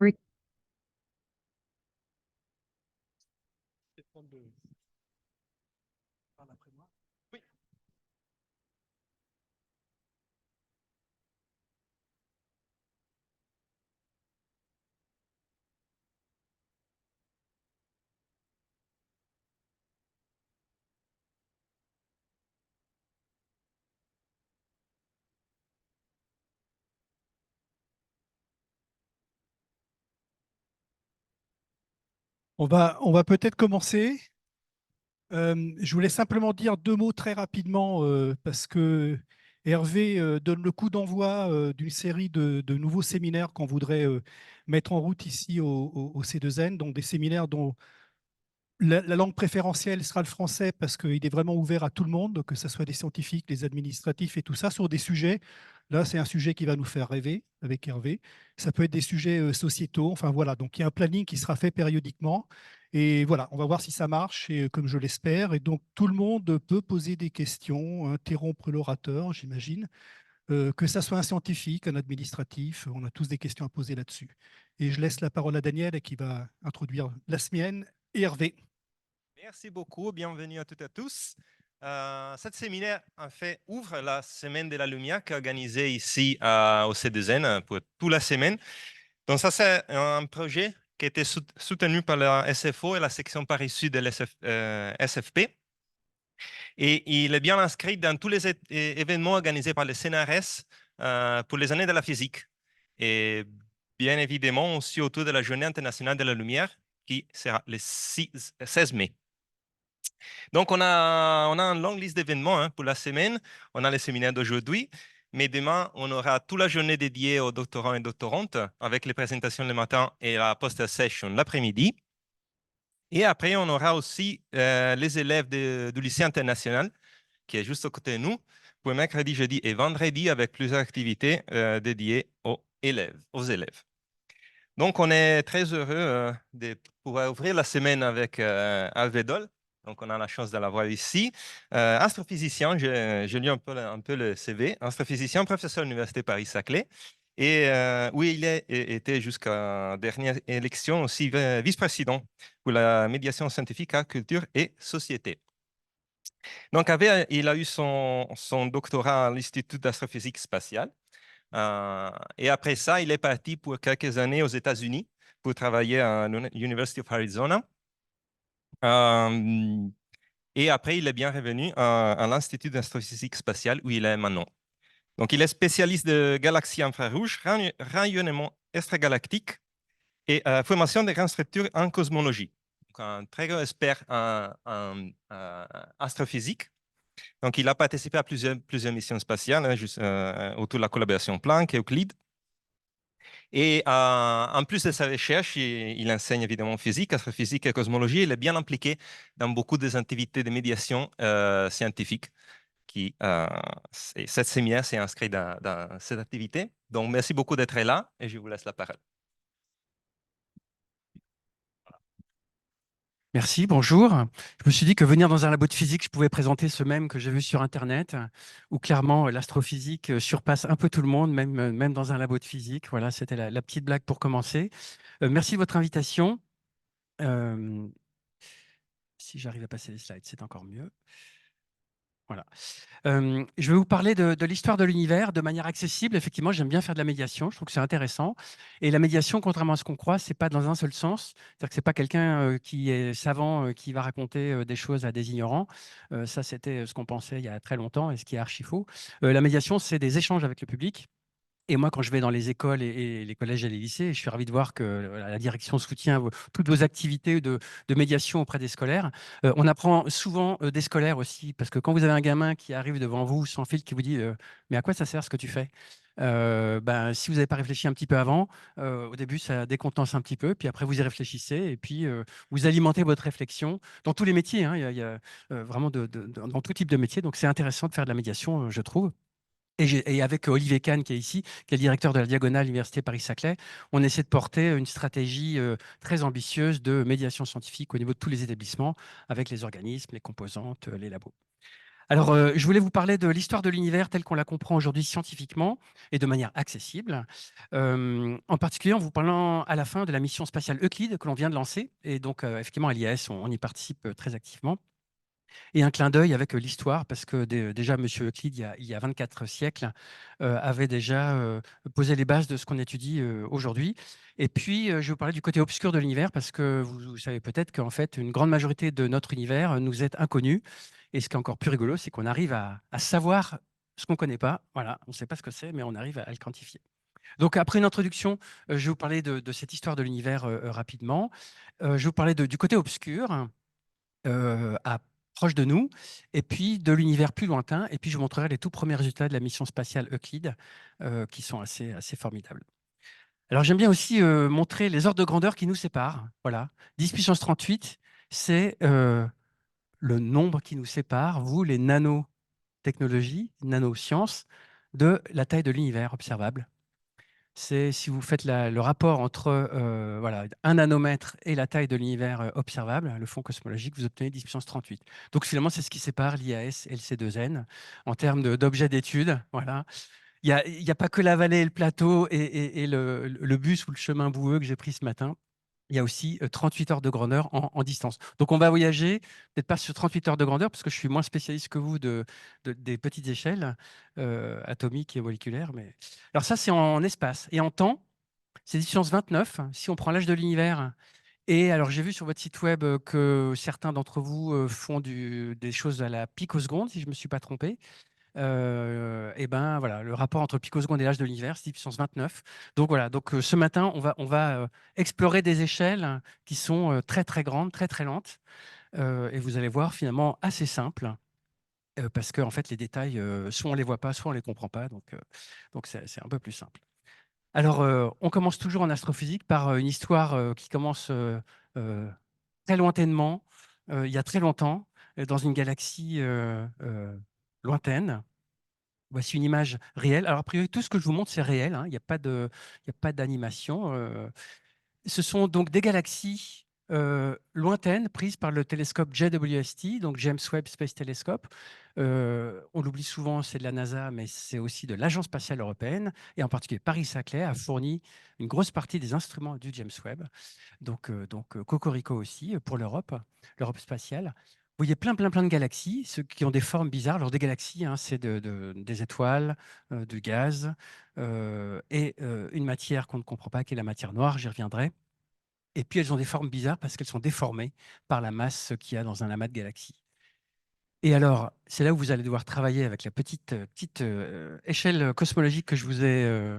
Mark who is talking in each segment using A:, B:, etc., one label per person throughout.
A: Oui.
B: On va peut-être commencer. Je voulais simplement dire deux mots très rapidement parce que Hervé donne le coup d'envoi d'une série de nouveaux séminaires qu'on voudrait mettre en route ici au C2N, donc des séminaires dont la langue préférentielle sera le français parce qu'il est vraiment ouvert à tout le monde, que ce soit des scientifiques, des administratifs et tout ça, sur des sujets. Là, c'est un sujet qui va nous faire rêver avec Hervé. Ça peut être des sujets sociétaux. Enfin voilà, donc il y a un planning qui sera fait périodiquement. Et voilà, on va voir si ça marche, et, comme je l'espère. Et donc tout le monde peut poser des questions, interrompre l'orateur, j'imagine. Que ça soit un scientifique, un administratif, on a tous des questions à poser là-dessus. Et je laisse la parole à Daniel qui va introduire la mienne et Hervé.
C: Merci beaucoup, bienvenue à toutes et à tous. Cette séminaire, en fait, ouvre la Semaine de la Lumière qui est organisée ici au C2N pour toute la semaine. Donc ça, c'est un projet qui a été soutenu par la SFO et la section Paris-Sud de l'SFP. Et il est bien inscrit dans tous les événements organisés par le CNRS pour les années de la physique. Et bien évidemment aussi autour de la Journée internationale de la lumière qui sera le 16 mai. Donc, on a une longue liste d'événements pour la semaine. On a le séminaire d'aujourd'hui, mais demain, on aura toute la journée dédiée aux doctorants et doctorantes avec les présentations le matin et la poster session l'après-midi. Et après, on aura aussi les élèves du lycée international qui est juste à côté de nous pour mercredi, jeudi et vendredi avec plusieurs activités dédiées aux élèves. Donc, on est très heureux de pouvoir ouvrir la semaine avec Alvedol. Donc, on a la chance de l'avoir ici. Astrophysicien, je lis un peu le CV. Astrophysicien, professeur à l'Université Paris-Saclay. Et où il était jusqu'à la dernière élection aussi vice-président pour la médiation scientifique à culture et société. Donc, il a eu son doctorat à l'Institut d'astrophysique spatiale. Et après ça, il est parti pour quelques années aux États-Unis pour travailler à l'University of Arizona. Et après, il est bien revenu à l'Institut d'astrophysique spatiale où il est maintenant. Donc, il est spécialiste de galaxies infrarouges, rayonnement extragalactique et formation de grandes structures en cosmologie. Donc, un très grand expert en astrophysique. Donc, il a participé à plusieurs missions spatiales autour de la collaboration Planck et Euclide. Et en plus de sa recherche, il enseigne évidemment physique, astrophysique et cosmologie. Il est bien impliqué dans beaucoup des activités de médiation scientifique. Cette séminaire s'est inscrite dans cette activité. Donc, merci beaucoup d'être là et je vous laisse la parole.
D: Merci, bonjour. Je me suis dit que venir dans un labo de physique, je pouvais présenter ce même que j'ai vu sur Internet, où clairement l'astrophysique surpasse un peu tout le monde, même dans un labo de physique. Voilà, c'était la petite blague pour commencer. Merci de votre invitation. Si j'arrive à passer les slides, c'est encore mieux. Voilà. Je vais vous parler de l'histoire de l'univers de manière accessible. Effectivement, j'aime bien faire de la médiation. Je trouve que c'est intéressant. Et la médiation, contrairement à ce qu'on croit, c'est pas dans un seul sens. C'est-à-dire que c'est pas quelqu'un qui est savant qui va raconter des choses à des ignorants. Ça, c'était ce qu'on pensait il y a très longtemps et ce qui est archi faux. La médiation, c'est des échanges avec le public. Et moi, quand je vais dans les écoles et les collèges et les lycées, je suis ravi de voir que la direction soutient toutes vos activités de médiation auprès des scolaires. On apprend souvent des scolaires aussi, parce que quand vous avez un gamin qui arrive devant vous sans fil, qui vous dit mais à quoi ça sert ce que tu fais si vous n'avez pas réfléchi un petit peu avant, au début, ça décontenance un petit peu, puis après, vous y réfléchissez, et puis vous alimentez votre réflexion dans tous les métiers. Hein, il y a vraiment dans tout type de métier. Donc, c'est intéressant de faire de la médiation, je trouve. Et avec Olivier Kahn, qui est ici, qui est le directeur de la Diagonale Université Paris-Saclay, on essaie de porter une stratégie très ambitieuse de médiation scientifique au niveau de tous les établissements, avec les organismes, les composantes, les labos. Alors, je voulais vous parler de l'histoire de l'univers tel qu'on la comprend aujourd'hui scientifiquement et de manière accessible. En particulier en vous parlant à la fin de la mission spatiale Euclide que l'on vient de lancer. Et donc, effectivement, à l'IAS, on y participe très activement. Et un clin d'œil avec l'histoire, parce que déjà, M. Euclide, il y a 24 siècles, avait déjà posé les bases de ce qu'on étudie aujourd'hui. Et puis, je vais vous parler du côté obscur de l'univers, parce que vous savez peut-être qu'en fait, une grande majorité de notre univers nous est inconnue. Et ce qui est encore plus rigolo, c'est qu'on arrive à savoir ce qu'on ne connaît pas. Voilà, on ne sait pas ce que c'est, mais on arrive à le quantifier. Donc, après une introduction, je vais vous parler de cette histoire de l'univers rapidement. Je vais vous parler du côté obscur proche de nous, et puis de l'univers plus lointain. Et puis, je vous montrerai les tout premiers résultats de la mission spatiale Euclide, qui sont assez formidables. Alors, j'aime bien aussi montrer les ordres de grandeur qui nous séparent. Voilà, 10 puissance 38, c'est le nombre qui nous sépare, vous, les nanotechnologies, nanosciences, de la taille de l'univers observable. C'est si vous faites le rapport entre voilà, 1 nanomètre et la taille de l'univers observable, le fond cosmologique, vous obtenez 10 puissance 38. Donc finalement, c'est ce qui sépare l'IAS et le C2N en termes d'objets d'étude. Voilà. Il y a pas que la vallée et le plateau et le bus ou le chemin boueux que j'ai pris ce matin. Il y a aussi 38 heures de grandeur en distance. Donc, on va voyager, peut-être pas sur 38 heures de grandeur, parce que je suis moins spécialiste que vous des petites échelles atomiques et moléculaires. Mais... Alors ça, c'est en espace. Et en temps, c'est distance 29. Si on prend l'âge de l'univers, et alors j'ai vu sur votre site web que certains d'entre vous font des choses à la picoseconde, si je ne me suis pas trompé. Et ben voilà, le rapport entre picoseconde et l'âge de l'univers, c'est 10 puissance 29. Donc voilà, donc ce matin, on va explorer des échelles qui sont très très grandes, très très lentes, et vous allez voir finalement assez simple, parce que en fait les détails, soit on les voit pas, soit on les comprend pas, donc c'est un peu plus simple. Alors on commence toujours en astrophysique par une histoire qui commence euh, très lointainement, il y a très longtemps, dans une galaxie lointaine. Voici une image réelle. Alors, a priori, tout ce que je vous montre, c'est réel, hein. Il n'y a pas d'animation. Ce sont donc des galaxies lointaines prises par le télescope JWST, donc James Webb Space Telescope. On l'oublie souvent, c'est de la NASA, mais c'est aussi de l'Agence spatiale européenne. Et en particulier, Paris-Saclay a fourni une grosse partie des instruments du James Webb. Donc Cocorico aussi pour l'Europe spatiale. Vous voyez plein de galaxies, ceux qui ont des formes bizarres. Alors des galaxies, hein, c'est des étoiles, du gaz et une matière qu'on ne comprend pas, qui est la matière noire, j'y reviendrai. Et puis elles ont des formes bizarres parce qu'elles sont déformées par la masse qu'il y a dans un amas de galaxies. Et alors, c'est là où vous allez devoir travailler avec la petite échelle cosmologique que je vous ai,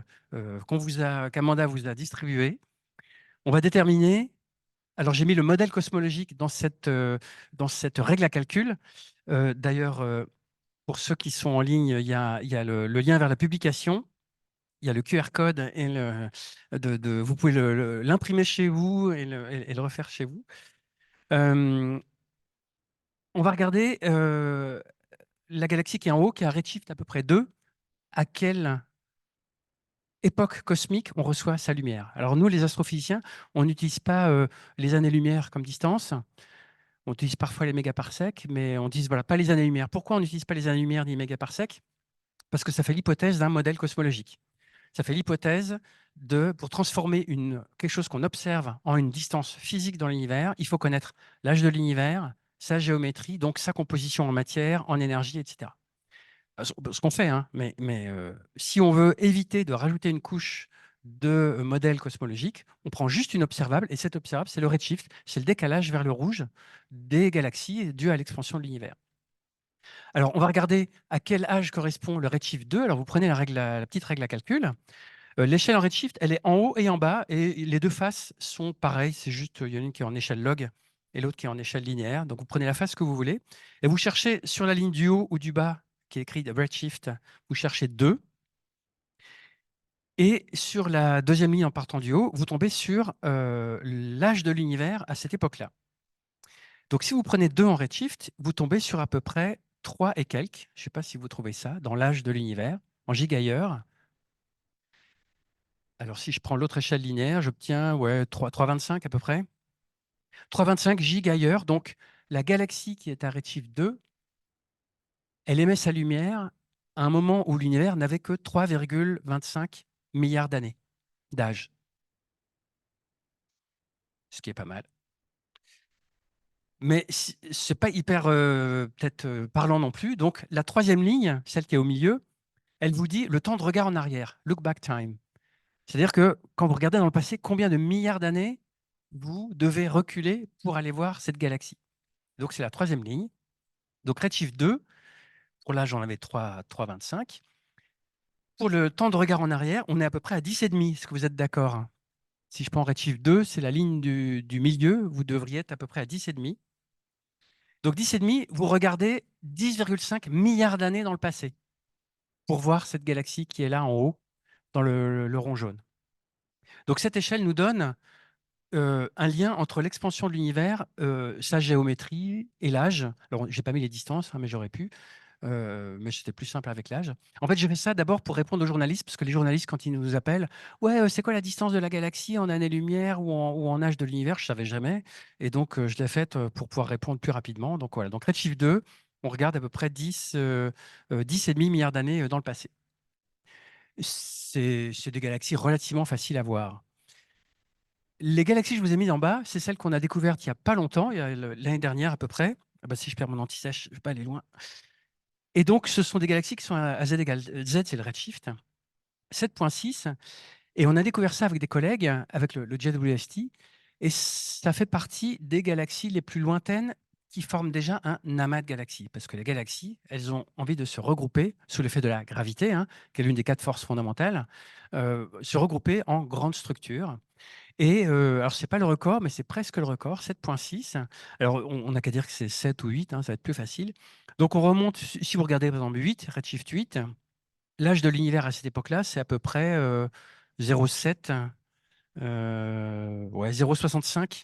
D: qu'Amanda vous a distribuée. On va déterminer. Alors, j'ai mis le modèle cosmologique dans cette règle à calcul. D'ailleurs, pour ceux qui sont en ligne, il y a le lien vers la publication. Il y a le QR code et vous pouvez l'imprimer chez vous et le refaire chez vous. On va regarder la galaxie qui est en haut, qui a redshift à peu près 2. À quelle époque cosmique on reçoit sa lumière? Alors nous, les astrophysiciens, on n'utilise pas les années-lumière comme distance. On utilise parfois les mégaparsecs, mais on dit voilà, pas les années-lumière. Pourquoi on n'utilise pas les années-lumière ni les mégaparsecs? Parce que ça fait l'hypothèse d'un modèle cosmologique. Ça fait l'hypothèse pour transformer quelque chose qu'on observe en une distance physique dans l'univers, il faut connaître l'âge de l'univers, sa géométrie, donc sa composition en matière, en énergie, etc. Ce qu'on fait, hein, mais si on veut éviter de rajouter une couche de modèles cosmologiques, on prend juste une observable, et cette observable, c'est le redshift, c'est le décalage vers le rouge des galaxies dû à l'expansion de l'univers. Alors, on va regarder à quel âge correspond le redshift 2. Alors, vous prenez la petite règle à calcul. L'échelle en redshift, elle est en haut et en bas, et les deux faces sont pareilles. C'est juste, il y en a une qui est en échelle log et l'autre qui est en échelle linéaire. Donc, vous prenez la face que vous voulez, et vous cherchez sur la ligne du haut ou du bas, qui est écrit redshift, vous cherchez 2. Et sur la deuxième ligne en partant du haut, vous tombez sur l'âge de l'univers à cette époque-là. Donc, si vous prenez 2 en redshift, vous tombez sur à peu près 3 et quelques. Je ne sais pas si vous trouvez ça dans l'âge de l'univers, en gigaheures. Alors, si je prends l'autre échelle linéaire, j'obtiens 3,25 à peu près. 3,25 gigaheures. Donc, la galaxie qui est à redshift 2, elle émet sa lumière à un moment où l'univers n'avait que 3,25 milliards d'années d'âge, ce qui est pas mal. Mais ce n'est pas hyper peut-être parlant non plus. Donc la troisième ligne, celle qui est au milieu, elle vous dit le temps de regard en arrière, look back time. C'est-à-dire que quand vous regardez dans le passé, combien de milliards d'années vous devez reculer pour aller voir cette galaxie. Donc c'est la troisième ligne. Donc Redshift 2, pour là j'en avais 3,25. Pour le temps de regard en arrière, on est à peu près à 10,5. Est-ce que vous êtes d'accord? Si je prends Redshift 2, c'est la ligne du milieu, vous devriez être à peu près à 10,5. Donc 10,5, vous regardez 10,5 milliards d'années dans le passé pour voir cette galaxie qui est là en haut, dans le rond jaune. Donc cette échelle nous donne un lien entre l'expansion de l'univers, sa géométrie et l'âge. Alors, je n'ai pas mis les distances, hein, mais j'aurais pu. Mais c'était plus simple avec l'âge. En fait, j'ai fait ça d'abord pour répondre aux journalistes, parce que les journalistes, quand ils nous appellent, ouais, c'est quoi la distance de la galaxie en années-lumière ou en âge de l'univers, je ne savais jamais. Et donc, je l'ai faite pour pouvoir répondre plus rapidement. Donc voilà, donc Redshift 2, on regarde à peu près 10,5 milliards d'années dans le passé. C'est des galaxies relativement faciles à voir. Les galaxies que je vous ai mises en bas, c'est celles qu'on a découvertes il n'y a pas longtemps, l'année dernière à peu près. Ah bah, si je perds mon anti-sèche, je ne vais pas aller loin. Et donc, ce sont des galaxies qui sont à Z égale Z, c'est le redshift, 7,6. Et on a découvert ça avec des collègues, avec le JWST. Et ça fait partie des galaxies les plus lointaines qui forment déjà un amas de galaxies. Parce que les galaxies, elles ont envie de se regrouper sous l'effet de la gravité, hein, qui est l'une des 4 forces fondamentales, se regrouper en grandes structures. Et alors, ce n'est pas le record, mais c'est presque le record, 7,6. Alors, on n'a qu'à dire que c'est 7 ou 8, hein, ça va être plus facile. Donc, on remonte, si vous regardez par exemple 8, Redshift 8, l'âge de l'univers à cette époque-là, c'est à peu près 0,7, ouais, 0,65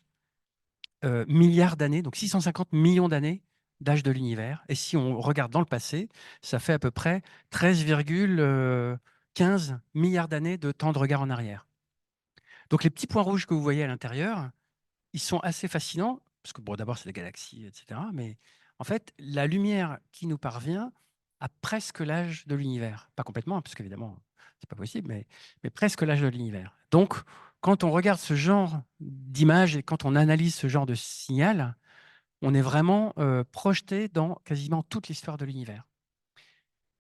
D: milliards d'années, donc 650 millions d'années d'âge de l'univers. Et si on regarde dans le passé, ça fait à peu près 13,15 milliards d'années de temps de regard en arrière. Donc, les petits points rouges que vous voyez à l'intérieur, ils sont assez fascinants, parce que bon, d'abord, c'est des galaxies, etc. Mais en fait, la lumière qui nous parvient a presque l'âge de l'univers. Pas complètement, parce qu'évidemment, c'est pas possible, mais presque l'âge de l'univers. Donc, quand on regarde ce genre d'image et quand on analyse ce genre de signal, on est vraiment projeté dans quasiment toute l'histoire de l'univers.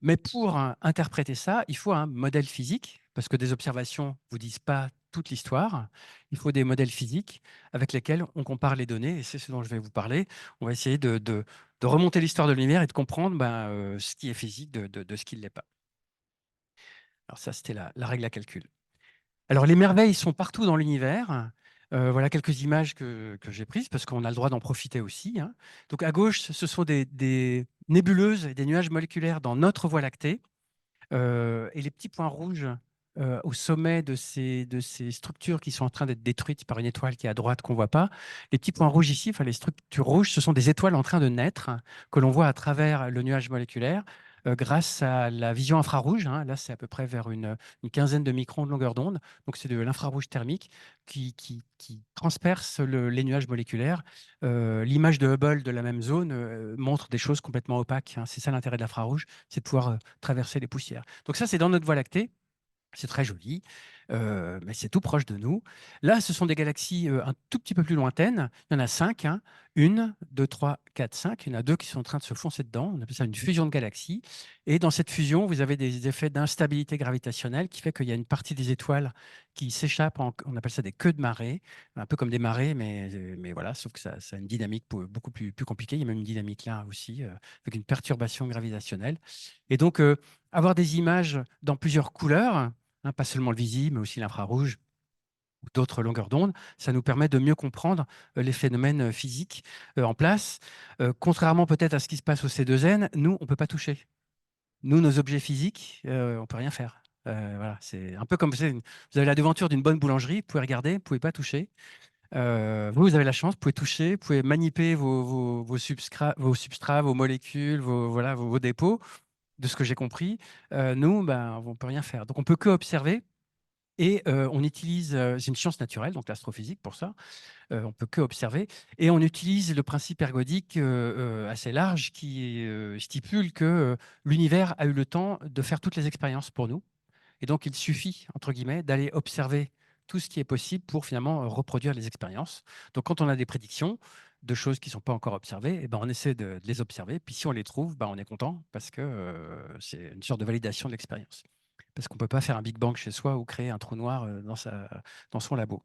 D: Mais pour interpréter ça, il faut un modèle physique, parce que des observations ne vous disent pas toute l'histoire. Il faut des modèles physiques avec lesquels on compare les données, et c'est ce dont je vais vous parler. On va essayer de remonter l'histoire de l'univers et de comprendre ce qui est physique de ce qui ne l'est pas. Alors ça, c'était la règle à calcul. Alors les merveilles sont partout dans l'univers. Voilà quelques images que j'ai prises, parce qu'on a le droit d'en profiter aussi, hein. Donc à gauche, ce sont des nébuleuses et des nuages moléculaires dans notre Voie lactée. Et les petits points rouges au sommet de ces structures qui sont en train d'être détruites par une étoile qui est à droite qu'on ne voit pas, les petits points rouges ici, enfin les structures rouges, ce sont des étoiles en train de naître que l'on voit à travers le nuage moléculaire grâce à la vision infrarouge, hein. Là, c'est à peu près vers une quinzaine de microns de longueur d'onde. Donc, c'est de l'infrarouge thermique qui transperce les nuages moléculaires. L'image de Hubble de la même zone montre des choses complètement opaques, hein. C'est ça l'intérêt de l'infrarouge, c'est de pouvoir traverser les poussières. Donc ça, c'est dans notre Voie lactée. C'est très joli, mais c'est tout proche de nous. Là, ce sont des galaxies un tout petit peu plus lointaines. Il y en a 5, hein. 1, 2, 3, 4, 5. Il y en a 2 qui sont en train de se foncer dedans. On appelle ça une fusion de galaxies. Et dans cette fusion, vous avez des effets d'instabilité gravitationnelle qui fait qu'il y a une partie des étoiles qui s'échappent, on appelle ça des queues de marée, un peu comme des marées, mais voilà, sauf que ça a une dynamique beaucoup plus compliquée. Il y a même une dynamique là aussi, avec une perturbation gravitationnelle. Et donc, avoir des images dans plusieurs couleurs, hein, pas seulement le visible, mais aussi l'infrarouge ou d'autres longueurs d'onde, ça nous permet de mieux comprendre les phénomènes physiques en place. Contrairement peut-être à ce qui se passe au C2N, nous, on ne peut pas toucher. Nous, nos objets physiques, on ne peut rien faire. Voilà, c'est un peu comme vous avez la devanture d'une bonne boulangerie, vous pouvez regarder, vous ne pouvez pas toucher. Vous avez la chance, vous pouvez toucher, vous pouvez manipuler vos substrats, vos molécules, vos dépôts. De ce que j'ai compris, nous, on ne peut rien faire. Donc, on peut que observer. Et on utilise, c'est une science naturelle, donc l'astrophysique pour ça, on ne peut que observer. Et on utilise le principe ergodique assez large qui stipule que l'univers a eu le temps de faire toutes les expériences pour nous. Et donc, il suffit, entre guillemets, d'aller observer tout ce qui est possible pour finalement reproduire les expériences. Donc, quand on a des prédictions de choses qui ne sont pas encore observées, eh ben, on essaie de les observer. Puis si on les trouve, ben, on est content parce que c'est une sorte de validation de l'expérience. Parce qu'on ne peut pas faire un Big Bang chez soi ou créer un trou noir dans son labo.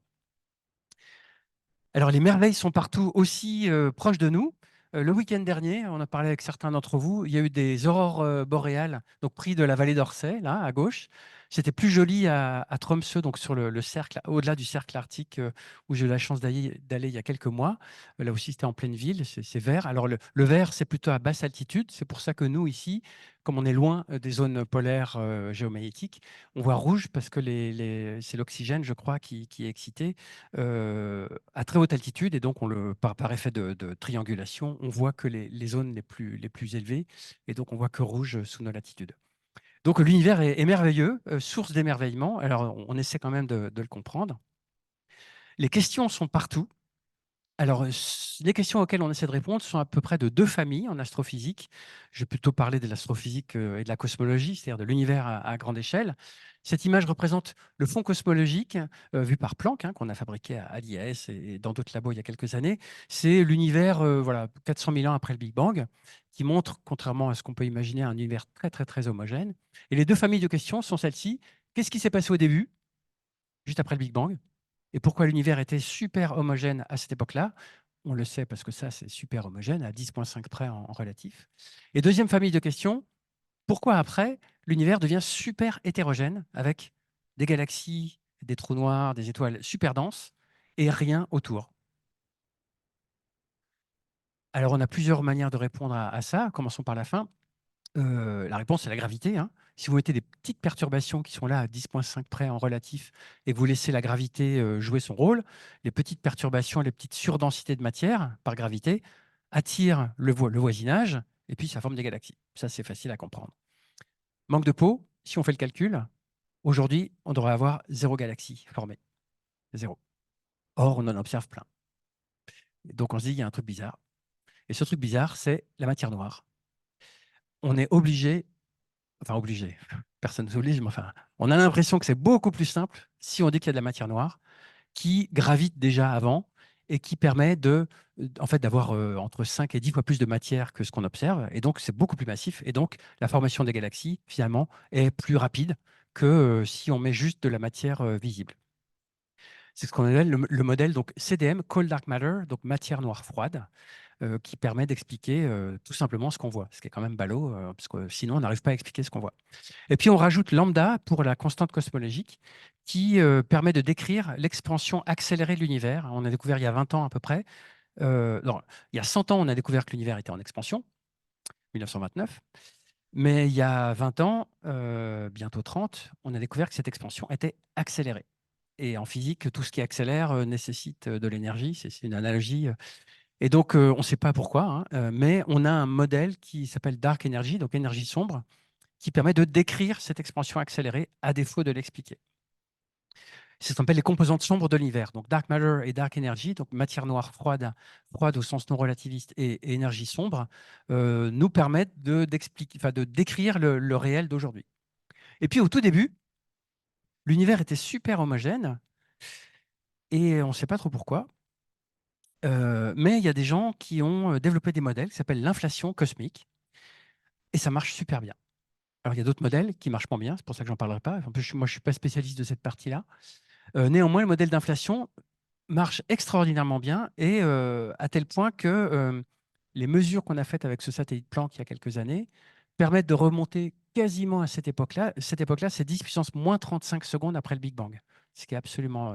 D: Alors, les merveilles sont partout aussi proches de nous. Le week-end dernier, on a parlé avec certains d'entre vous, il y a eu des aurores boréales, donc prix de la vallée d'Orsay, là, à gauche. C'était plus joli à Tromsø, donc sur le cercle, au-delà du cercle arctique où j'ai eu la chance d'aller il y a quelques mois. Là aussi, c'était en pleine ville, c'est vert. Alors, le vert, c'est plutôt à basse altitude. C'est pour ça que nous, ici, comme on est loin des zones polaires géomagnétiques, on voit rouge parce que c'est l'oxygène, je crois, qui est excité à très haute altitude. Et donc, par effet de triangulation, on voit que les zones les plus élevées. Et donc, on voit que rouge sous nos latitudes. Donc, l'univers est merveilleux, source d'émerveillement. Alors, on essaie quand même de le comprendre. Les questions sont partout. Alors, les questions auxquelles on essaie de répondre sont à peu près de deux familles en astrophysique. Je vais plutôt parler de l'astrophysique et de la cosmologie, c'est-à-dire de l'univers à grande échelle. Cette image représente le fond cosmologique vu par Planck, hein, qu'on a fabriqué à l'IAS et dans d'autres labos il y a quelques années. C'est l'univers voilà, 400 000 ans après le Big Bang, qui montre, contrairement à ce qu'on peut imaginer, un univers très, très, très homogène. Et les deux familles de questions sont celles-ci. Qu'est-ce qui s'est passé au début, juste après le Big Bang? Et pourquoi l'univers était super homogène à cette époque-là? On le sait parce que ça, c'est super homogène, à 10,5 près en relatif. Et deuxième famille de questions, pourquoi après, l'univers devient super hétérogène avec des galaxies, des trous noirs, des étoiles super denses et rien autour? Alors, on a plusieurs manières de répondre à ça. Commençons par la fin. La réponse, c'est la gravité, hein. Si vous mettez des petites perturbations qui sont là à 10,5 près en relatif et que vous laissez la gravité jouer son rôle, les petites perturbations, les petites surdensités de matière par gravité attirent le voisinage et puis ça forme des galaxies. Ça, c'est facile à comprendre. Manque de peau, si on fait le calcul, aujourd'hui, on devrait avoir 0 galaxie formée. 0. Or, on en observe plein. Donc, on se dit, il y a un truc bizarre. Et ce truc bizarre, c'est la matière noire. On est obligé enfin obligé, personne ne s'oblige, mais enfin, on a l'impression que c'est beaucoup plus simple si on dit qu'il y a de la matière noire qui gravite déjà avant et qui permet en fait, d'avoir entre 5 et 10 fois plus de matière que ce qu'on observe. Et donc, c'est beaucoup plus massif. Et donc, la formation des galaxies, finalement, est plus rapide que si on met juste de la matière visible. C'est ce qu'on appelle le modèle donc, CDM, Cold Dark Matter, donc matière noire froide, qui permet d'expliquer tout simplement ce qu'on voit, ce qui est quand même ballot, parce que sinon, on n'arrive pas à expliquer ce qu'on voit. Et puis, on rajoute lambda pour la constante cosmologique qui permet de décrire l'expansion accélérée de l'univers. On a découvert il y a 20 ans à peu près. Non, il y a 100 ans, on a découvert que l'univers était en expansion, 1929. Mais il y a 20 ans, bientôt 30, on a découvert que cette expansion était accélérée. Et en physique, tout ce qui accélère nécessite de l'énergie. C'est une analogie. Et donc, on ne sait pas pourquoi, hein, mais on a un modèle qui s'appelle Dark Energy, donc énergie sombre, qui permet de décrire cette expansion accélérée à défaut de l'expliquer. C'est ce qu'on appelle les composantes sombres de l'univers. Donc dark matter et dark energy, donc matière noire froide, froide au sens non relativiste et énergie sombre, nous permettent de décrire le réel d'aujourd'hui. Et puis au tout début, l'univers était super homogène et on ne sait pas trop pourquoi. Mais il y a des gens qui ont développé des modèles qui s'appellent l'inflation cosmique et ça marche super bien. Alors, il y a d'autres modèles qui marchent moins bien, c'est pour ça que j'en parlerai pas. En plus, moi, je ne suis pas spécialiste de cette partie-là. Néanmoins, le modèle d'inflation marche extraordinairement bien et à tel point que les mesures qu'on a faites avec ce satellite Planck il y a quelques années permettent de remonter quasiment à cette époque-là. Cette époque-là, c'est 10 puissance moins 35 secondes après le Big Bang, ce qui est absolument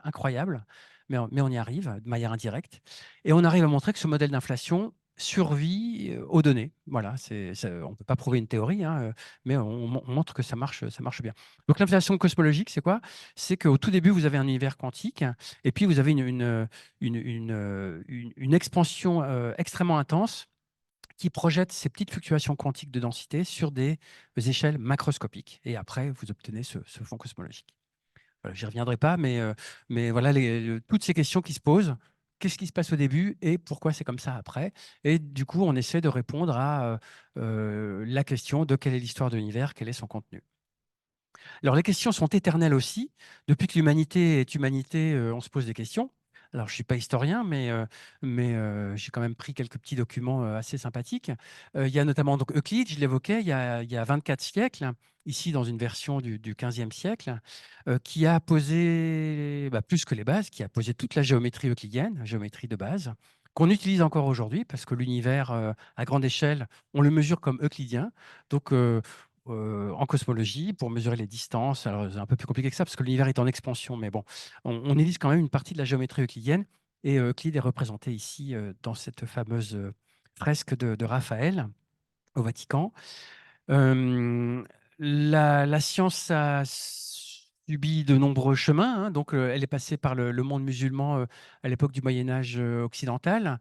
D: incroyable, mais on y arrive de manière indirecte. Et on arrive à montrer que ce modèle d'inflation survit aux données. Voilà, on ne peut pas prouver une théorie, hein, mais on montre que ça marche bien. Donc l'inflation cosmologique, c'est quoi? C'est qu'au tout début, vous avez un univers quantique, et puis vous avez une expansion extrêmement intense qui projette ces petites fluctuations quantiques de densité sur des échelles macroscopiques. Et après, vous obtenez ce fond cosmologique. Voilà, j'y reviendrai pas, mais voilà toutes ces questions qui se posent. Qu'est-ce qui se passe au début et pourquoi c'est comme ça après? Et du coup, on essaie de répondre à la question de quelle est l'histoire de l'univers, quel est son contenu. Alors, les questions sont éternelles aussi. Depuis que l'humanité est humanité, on se pose des questions. Alors, je ne suis pas historien, mais j'ai quand même pris quelques petits documents assez sympathiques. Il y a notamment donc, Euclide, je l'évoquais, il y a 24 siècles, ici dans une version du 15e siècle, qui a posé, plus que les bases, qui a posé toute la géométrie euclidienne, la géométrie de base, qu'on utilise encore aujourd'hui, parce que l'univers, à grande échelle, on le mesure comme euclidien. Donc, en cosmologie pour mesurer les distances. Alors, c'est un peu plus compliqué que ça parce que l'univers est en expansion, mais bon, on utilise quand même une partie de la géométrie euclidienne et Euclide est représenté ici dans cette fameuse fresque de Raphaël au Vatican. Euh, la science a subi de nombreux chemins, hein, donc elle est passée par le monde musulman à l'époque du Moyen Âge occidental.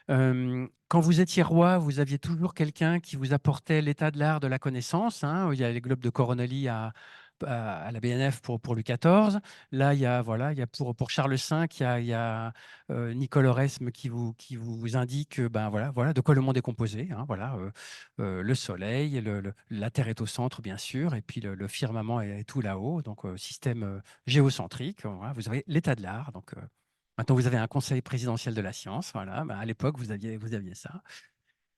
D: Quand vous étiez roi, vous aviez toujours quelqu'un qui vous apportait l'état de l'art de la connaissance, hein. Il y a les globes de Coronelli à la BNF pour Louis XIV. Là, il y a pour Charles V, il y a Nicole Oresme qui vous indique voilà de quoi le monde est composé, hein, voilà, le soleil, la Terre est au centre, bien sûr, et puis le firmament est tout là-haut, donc système géocentrique. Voilà, vous avez l'état de l'art. Donc, maintenant, vous avez un conseil présidentiel de la science. Voilà. À l'époque, vous aviez ça.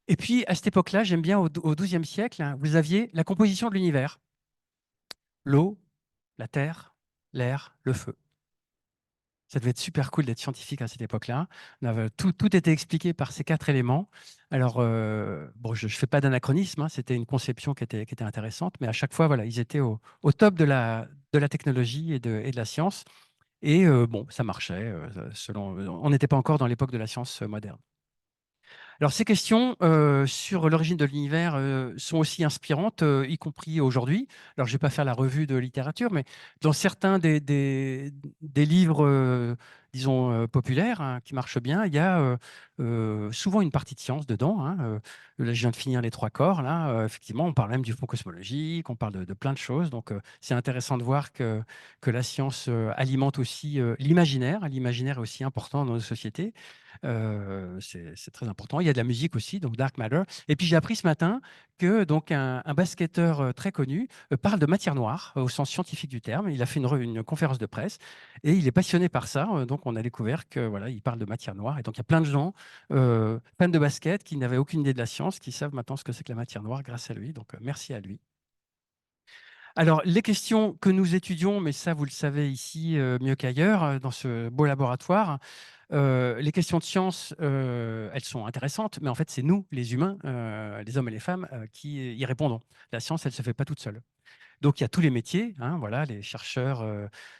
D: Et puis, à cette époque-là, j'aime bien au XIIe siècle, hein, vous aviez la composition de l'univers. L'eau, la terre, l'air, le feu. Ça devait être super cool d'être scientifique à cette époque-là. Tout était expliqué par ces 4 éléments. Alors, bon, je ne fais pas d'anachronisme, hein, c'était une conception qui était intéressante, mais à chaque fois, voilà, ils étaient au top de la technologie et de la science. Et bon, ça marchait. On n'était pas encore dans l'époque de la science moderne. Alors, ces questions sur l'origine de l'univers sont aussi inspirantes, y compris aujourd'hui. Alors, je ne vais pas faire la revue de littérature, mais dans certains des livres, disons, populaires, hein, qui marchent bien, il y a souvent une partie de science dedans, hein. Là, je viens de finir les 3 corps. Là, effectivement, on parle même du fond cosmologique, on parle de plein de choses. Donc, c'est intéressant de voir que la science alimente aussi l'imaginaire. L'imaginaire est aussi important dans nos sociétés. C'est très important. Il y a de la musique aussi, donc Dark Matter. Et puis j'ai appris ce matin que donc un basketteur très connu parle de matière noire au sens scientifique du terme. Il a fait une conférence de presse et il est passionné par ça. Donc on a découvert que voilà, il parle de matière noire. Et donc il y a plein de gens fans de basket qui n'avaient aucune idée de la science, qui savent maintenant ce que c'est que la matière noire grâce à lui. Donc merci à lui. Alors, les questions que nous étudions, mais ça, vous le savez ici mieux qu'ailleurs, dans ce beau laboratoire, les questions de science, elles sont intéressantes, mais en fait, c'est nous, les humains, les hommes et les femmes, qui y répondons. La science, elle ne se fait pas toute seule. Donc, il y a tous les métiers, hein, voilà, les chercheurs,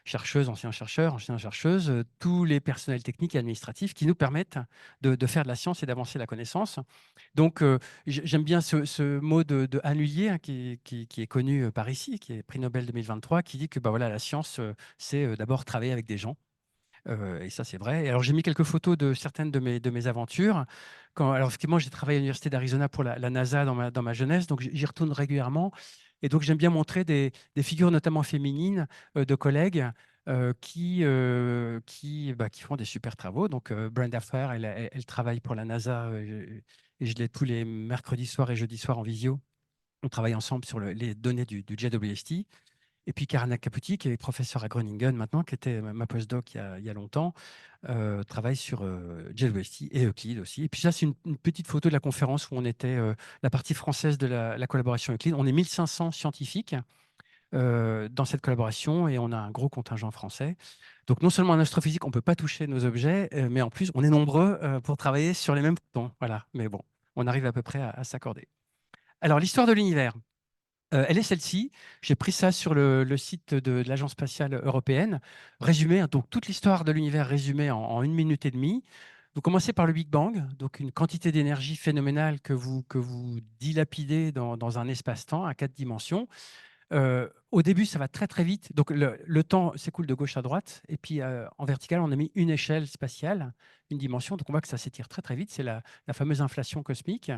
D: chercheuses, anciens chercheurs, anciennes chercheuses, tous les personnels techniques et administratifs qui nous permettent de faire de la science et d'avancer la connaissance. Donc, j'aime bien ce mot de Anne Lullier, hein, qui est connu par ici, qui est prix Nobel 2023, qui dit que bah, voilà, la science, c'est d'abord travailler avec des gens. Et ça, c'est vrai. Et alors, j'ai mis quelques photos de certaines de mes aventures. Alors, effectivement, j'ai travaillé à l'Université d'Arizona pour la NASA dans ma jeunesse, donc j'y retourne régulièrement. Et donc, j'aime bien montrer des figures, notamment féminines, de collègues qui font des super travaux. Donc, Brenda Farr, elle travaille pour la NASA et je l'ai tous les mercredis soirs et jeudis soirs en visio. On travaille ensemble sur les données du JWST. Et puis Karana Caputi, qui est professeur à Groningen maintenant, qui était ma postdoc il y a longtemps, travaille sur JWST et Euclide aussi. Et puis ça, c'est une petite photo de la conférence où on était, la partie française de la collaboration Euclide. On est 1500 scientifiques dans cette collaboration et on a un gros contingent français. Donc non seulement en astrophysique, on ne peut pas toucher nos objets, mais en plus, on est nombreux pour travailler sur les mêmes photons. Voilà, mais bon, on arrive à peu près à s'accorder. Alors, l'histoire de l'univers. Elle est celle-ci. J'ai pris ça sur le site de l'Agence spatiale européenne. Résumé, hein, donc toute l'histoire de l'univers résumée en 1 minute et demie. Vous commencez par le Big Bang, donc une quantité d'énergie phénoménale que vous dilapidez dans un espace-temps à 4 dimensions. Au début, ça va très très vite. Donc le temps s'écoule de gauche à droite. Et puis en vertical, on a mis une échelle spatiale, une dimension. Donc on voit que ça s'étire très très vite. C'est la fameuse inflation cosmique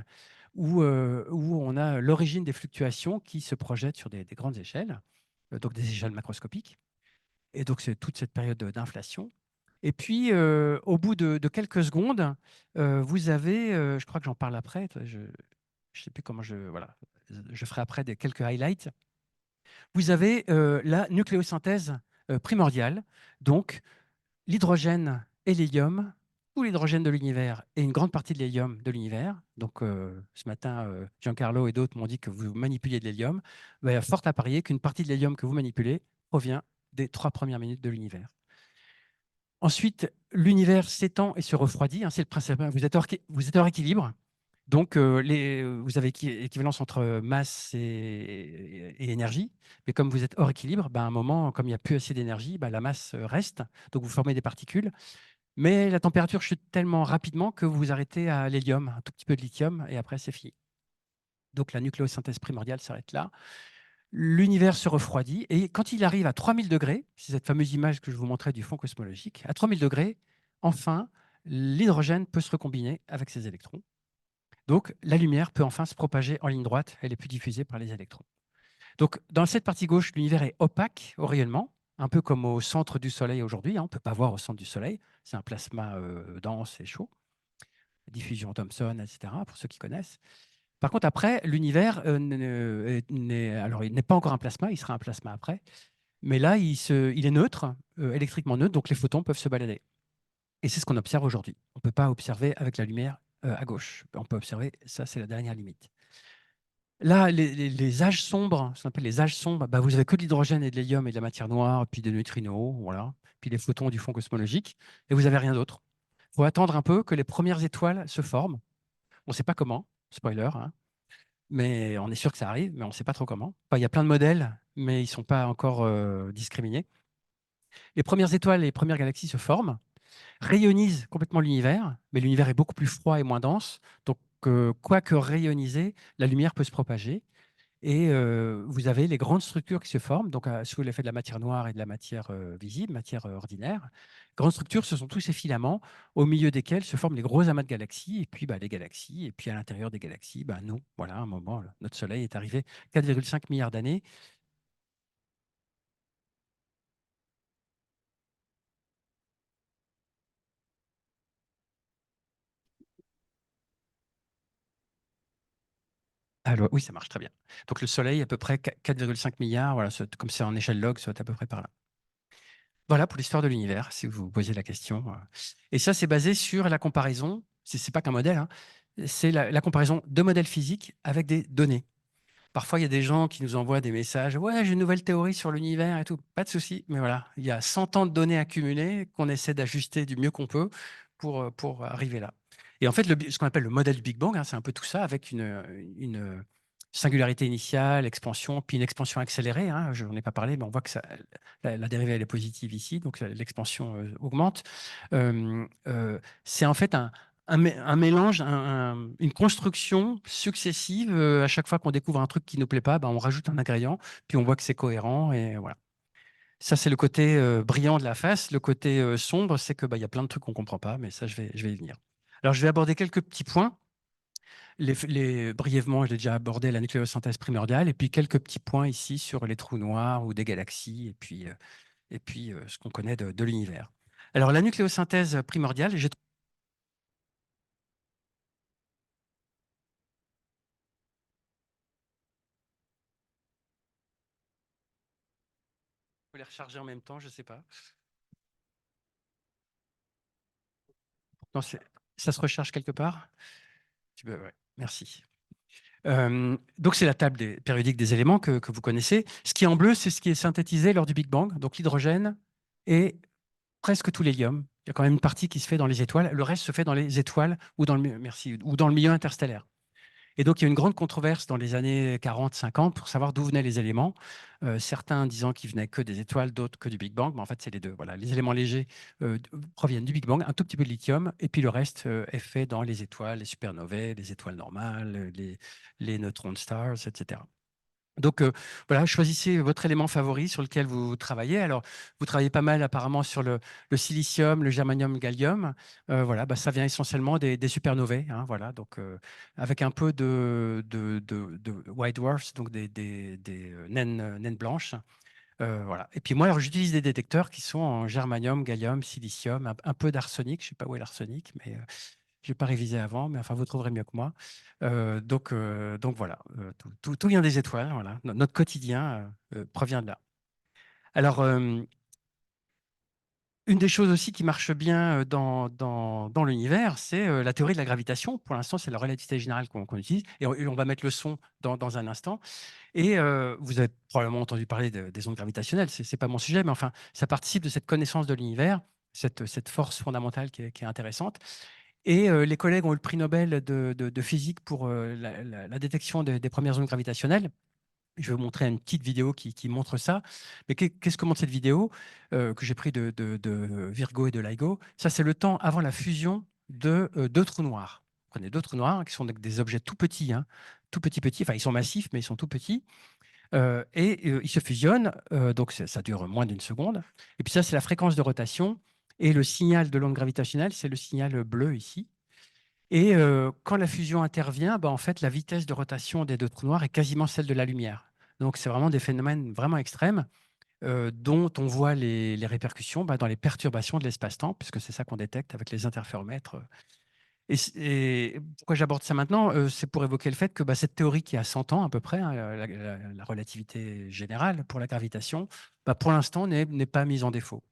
D: où on a l'origine des fluctuations qui se projettent sur des grandes échelles, donc des échelles macroscopiques. Et donc, c'est toute cette période d'inflation. Et puis, au bout de quelques secondes, vous avez, je crois que j'en parle après, je ne sais plus comment voilà, je ferai après quelques highlights. Vous avez la nucléosynthèse primordiale, donc l'hydrogène et l'hélium, tout l'hydrogène de l'univers et une grande partie de l'hélium de l'univers. Donc, ce matin, Giancarlo et d'autres m'ont dit que vous manipuliez de l'hélium. Il y a fort à parier qu'une partie de l'hélium que vous manipulez provient des 3 premières minutes de l'univers. Ensuite, l'univers s'étend et se refroidit, hein, c'est le principe. Vous êtes hors équilibre. Donc, vous avez équivalence entre masse et énergie. Mais comme vous êtes hors équilibre, à un moment, comme il n'y a plus assez d'énergie, la masse reste. Donc, vous formez des particules. Mais la température chute tellement rapidement que vous vous arrêtez à l'hélium, un tout petit peu de lithium, et après, c'est fini. Donc, la nucléosynthèse primordiale s'arrête là. L'univers se refroidit. Et quand il arrive à 3000 degrés, c'est cette fameuse image que je vous montrais du fond cosmologique, à 3000 degrés, enfin, l'hydrogène peut se recombiner avec ses électrons. Donc, la lumière peut enfin se propager en ligne droite, elle est plus diffusée par les électrons. Donc, dans cette partie gauche, l'univers est opaque au rayonnement, un peu comme au centre du Soleil aujourd'hui, hein. On ne peut pas voir au centre du Soleil, c'est un plasma dense et chaud, diffusion Thomson, etc., pour ceux qui connaissent. Par contre, après, l'univers, alors il n'est pas encore un plasma, il sera un plasma après, mais là, il est neutre, électriquement neutre, donc les photons peuvent se balader. Et c'est ce qu'on observe aujourd'hui. On ne peut pas observer avec la lumière à gauche. On peut observer, ça c'est la dernière limite. Là, les âges sombres, ce qu'on appelle les âges sombres, vous avez que de l'hydrogène et de l'hélium et de la matière noire, puis des neutrinos, voilà, puis les photons du fond cosmologique, et vous n'avez rien d'autre. Il faut attendre un peu que les premières étoiles se forment. On ne sait pas comment, spoiler, hein, mais on est sûr que ça arrive, mais on ne sait pas trop comment. Enfin, il y a plein de modèles, mais ils ne sont pas encore discriminés. Les premières étoiles, les premières galaxies se forment, rayonnisent complètement l'univers, mais l'univers est beaucoup plus froid et moins dense. Donc, quoique rayonisé, la lumière peut se propager. Et vous avez les grandes structures qui se forment, donc sous l'effet de la matière noire et de la matière visible, matière ordinaire. Grandes structures, ce sont tous ces filaments au milieu desquels se forment les gros amas de galaxies, et puis les galaxies, et puis à l'intérieur des galaxies, nous, voilà, à un moment, notre Soleil est arrivé 4,5 milliards d'années. Alors, oui, ça marche très bien. Donc le Soleil, à peu près 4,5 milliards, voilà, comme c'est en échelle log, c'est à peu près par là. Voilà pour l'histoire de l'univers, si vous vous posez la question. Et ça, c'est basé sur la comparaison, ce n'est pas qu'un modèle, hein, c'est la comparaison de modèles physiques avec des données. Parfois, il y a des gens qui nous envoient des messages. Ouais, j'ai une nouvelle théorie sur l'univers et tout. Pas de souci. Mais voilà, il y a 100 ans de données accumulées qu'on essaie d'ajuster du mieux qu'on peut pour arriver là. Et en fait, ce qu'on appelle le modèle du Big Bang, hein, c'est un peu tout ça avec une singularité initiale, expansion, puis une expansion accélérée, hein. Je n'en ai pas parlé, mais on voit que la dérivée elle est positive ici, donc l'expansion augmente. C'est en fait un mélange, une construction successive. À chaque fois qu'on découvre un truc qui ne nous plaît pas, on rajoute un ingrédient, puis on voit que c'est cohérent. Et voilà. Ça, c'est le côté brillant de la face. Le côté sombre, c'est que y a plein de trucs qu'on ne comprend pas, mais ça, je vais y venir. Alors, je vais aborder quelques petits points. Brièvement, je l'ai déjà abordé, la nucléosynthèse primordiale, et puis quelques petits points ici sur les trous noirs ou des galaxies, et puis ce qu'on connaît de l'univers. Alors, la nucléosynthèse primordiale, j'ai les recharger en même temps, je ne sais pas. Non, ça se recharge quelque part? Ouais, merci. Donc, c'est la table périodique des éléments que vous connaissez. Ce qui est en bleu, c'est ce qui est synthétisé lors du Big Bang, donc l'hydrogène et presque tout l'hélium. Il y a quand même une partie qui se fait dans les étoiles. Le reste se fait dans les étoiles ou ou dans le milieu interstellaire. Et donc, il y a une grande controverse dans les années 40-50 pour savoir d'où venaient les éléments. Certains disant qu'ils venaient que des étoiles, d'autres que du Big Bang. Mais en fait, c'est les deux. Voilà. Les éléments légers proviennent du Big Bang, un tout petit peu de lithium, et puis le reste est fait dans les étoiles, les supernovae, les étoiles normales, les neutron stars, etc. Donc voilà, choisissez votre élément favori sur lequel vous travaillez. Alors, vous travaillez pas mal apparemment sur le silicium, le germanium, le gallium. Voilà, ça vient essentiellement des supernovae, hein, voilà, donc avec un peu de white dwarfs, donc des naines blanches. Voilà. Et puis moi, alors, j'utilise des détecteurs qui sont en germanium, gallium, silicium, un peu d'arsenic. Je ne sais pas où est l'arsenic, mais je n'ai pas révisé avant, mais enfin, vous trouverez mieux que moi. Donc voilà, tout vient des étoiles. Voilà. Notre quotidien provient de là. Alors, une des choses aussi qui marche bien dans l'univers, c'est la théorie de la gravitation. Pour l'instant, c'est la relativité générale qu'on utilise. Et on va mettre le son dans un instant. Et vous avez probablement entendu parler des ondes gravitationnelles. Ce n'est pas mon sujet, mais enfin, ça participe de cette connaissance de l'univers, cette force fondamentale qui est intéressante. Et les collègues ont eu le prix Nobel de physique pour la détection des premières ondes gravitationnelles. Je vais vous montrer une petite vidéo qui montre ça. Mais qu'est-ce que montre cette vidéo que j'ai pris de Virgo et de LIGO? Ça, c'est le temps avant la fusion de deux trous noirs. Vous prenez deux trous noirs qui sont des objets tout petits, hein, tout petits, petits. Enfin, ils sont massifs, mais ils sont tout petits. Ils se fusionnent. Donc, ça dure moins d'une seconde. Et puis ça, c'est la fréquence de rotation. Et le signal de l'onde gravitationnelle, c'est le signal bleu ici. Et quand la fusion intervient, en fait, la vitesse de rotation des deux trous noirs est quasiment celle de la lumière. Donc, c'est vraiment des phénomènes vraiment extrêmes dont on voit les répercussions dans les perturbations de l'espace-temps, puisque c'est ça qu'on détecte avec les interféromètres. Et pourquoi j'aborde ça maintenant? C'est pour évoquer le fait que cette théorie qui a 100 ans à peu près, hein, la relativité générale pour la gravitation, pour l'instant n'est pas mise en défaut.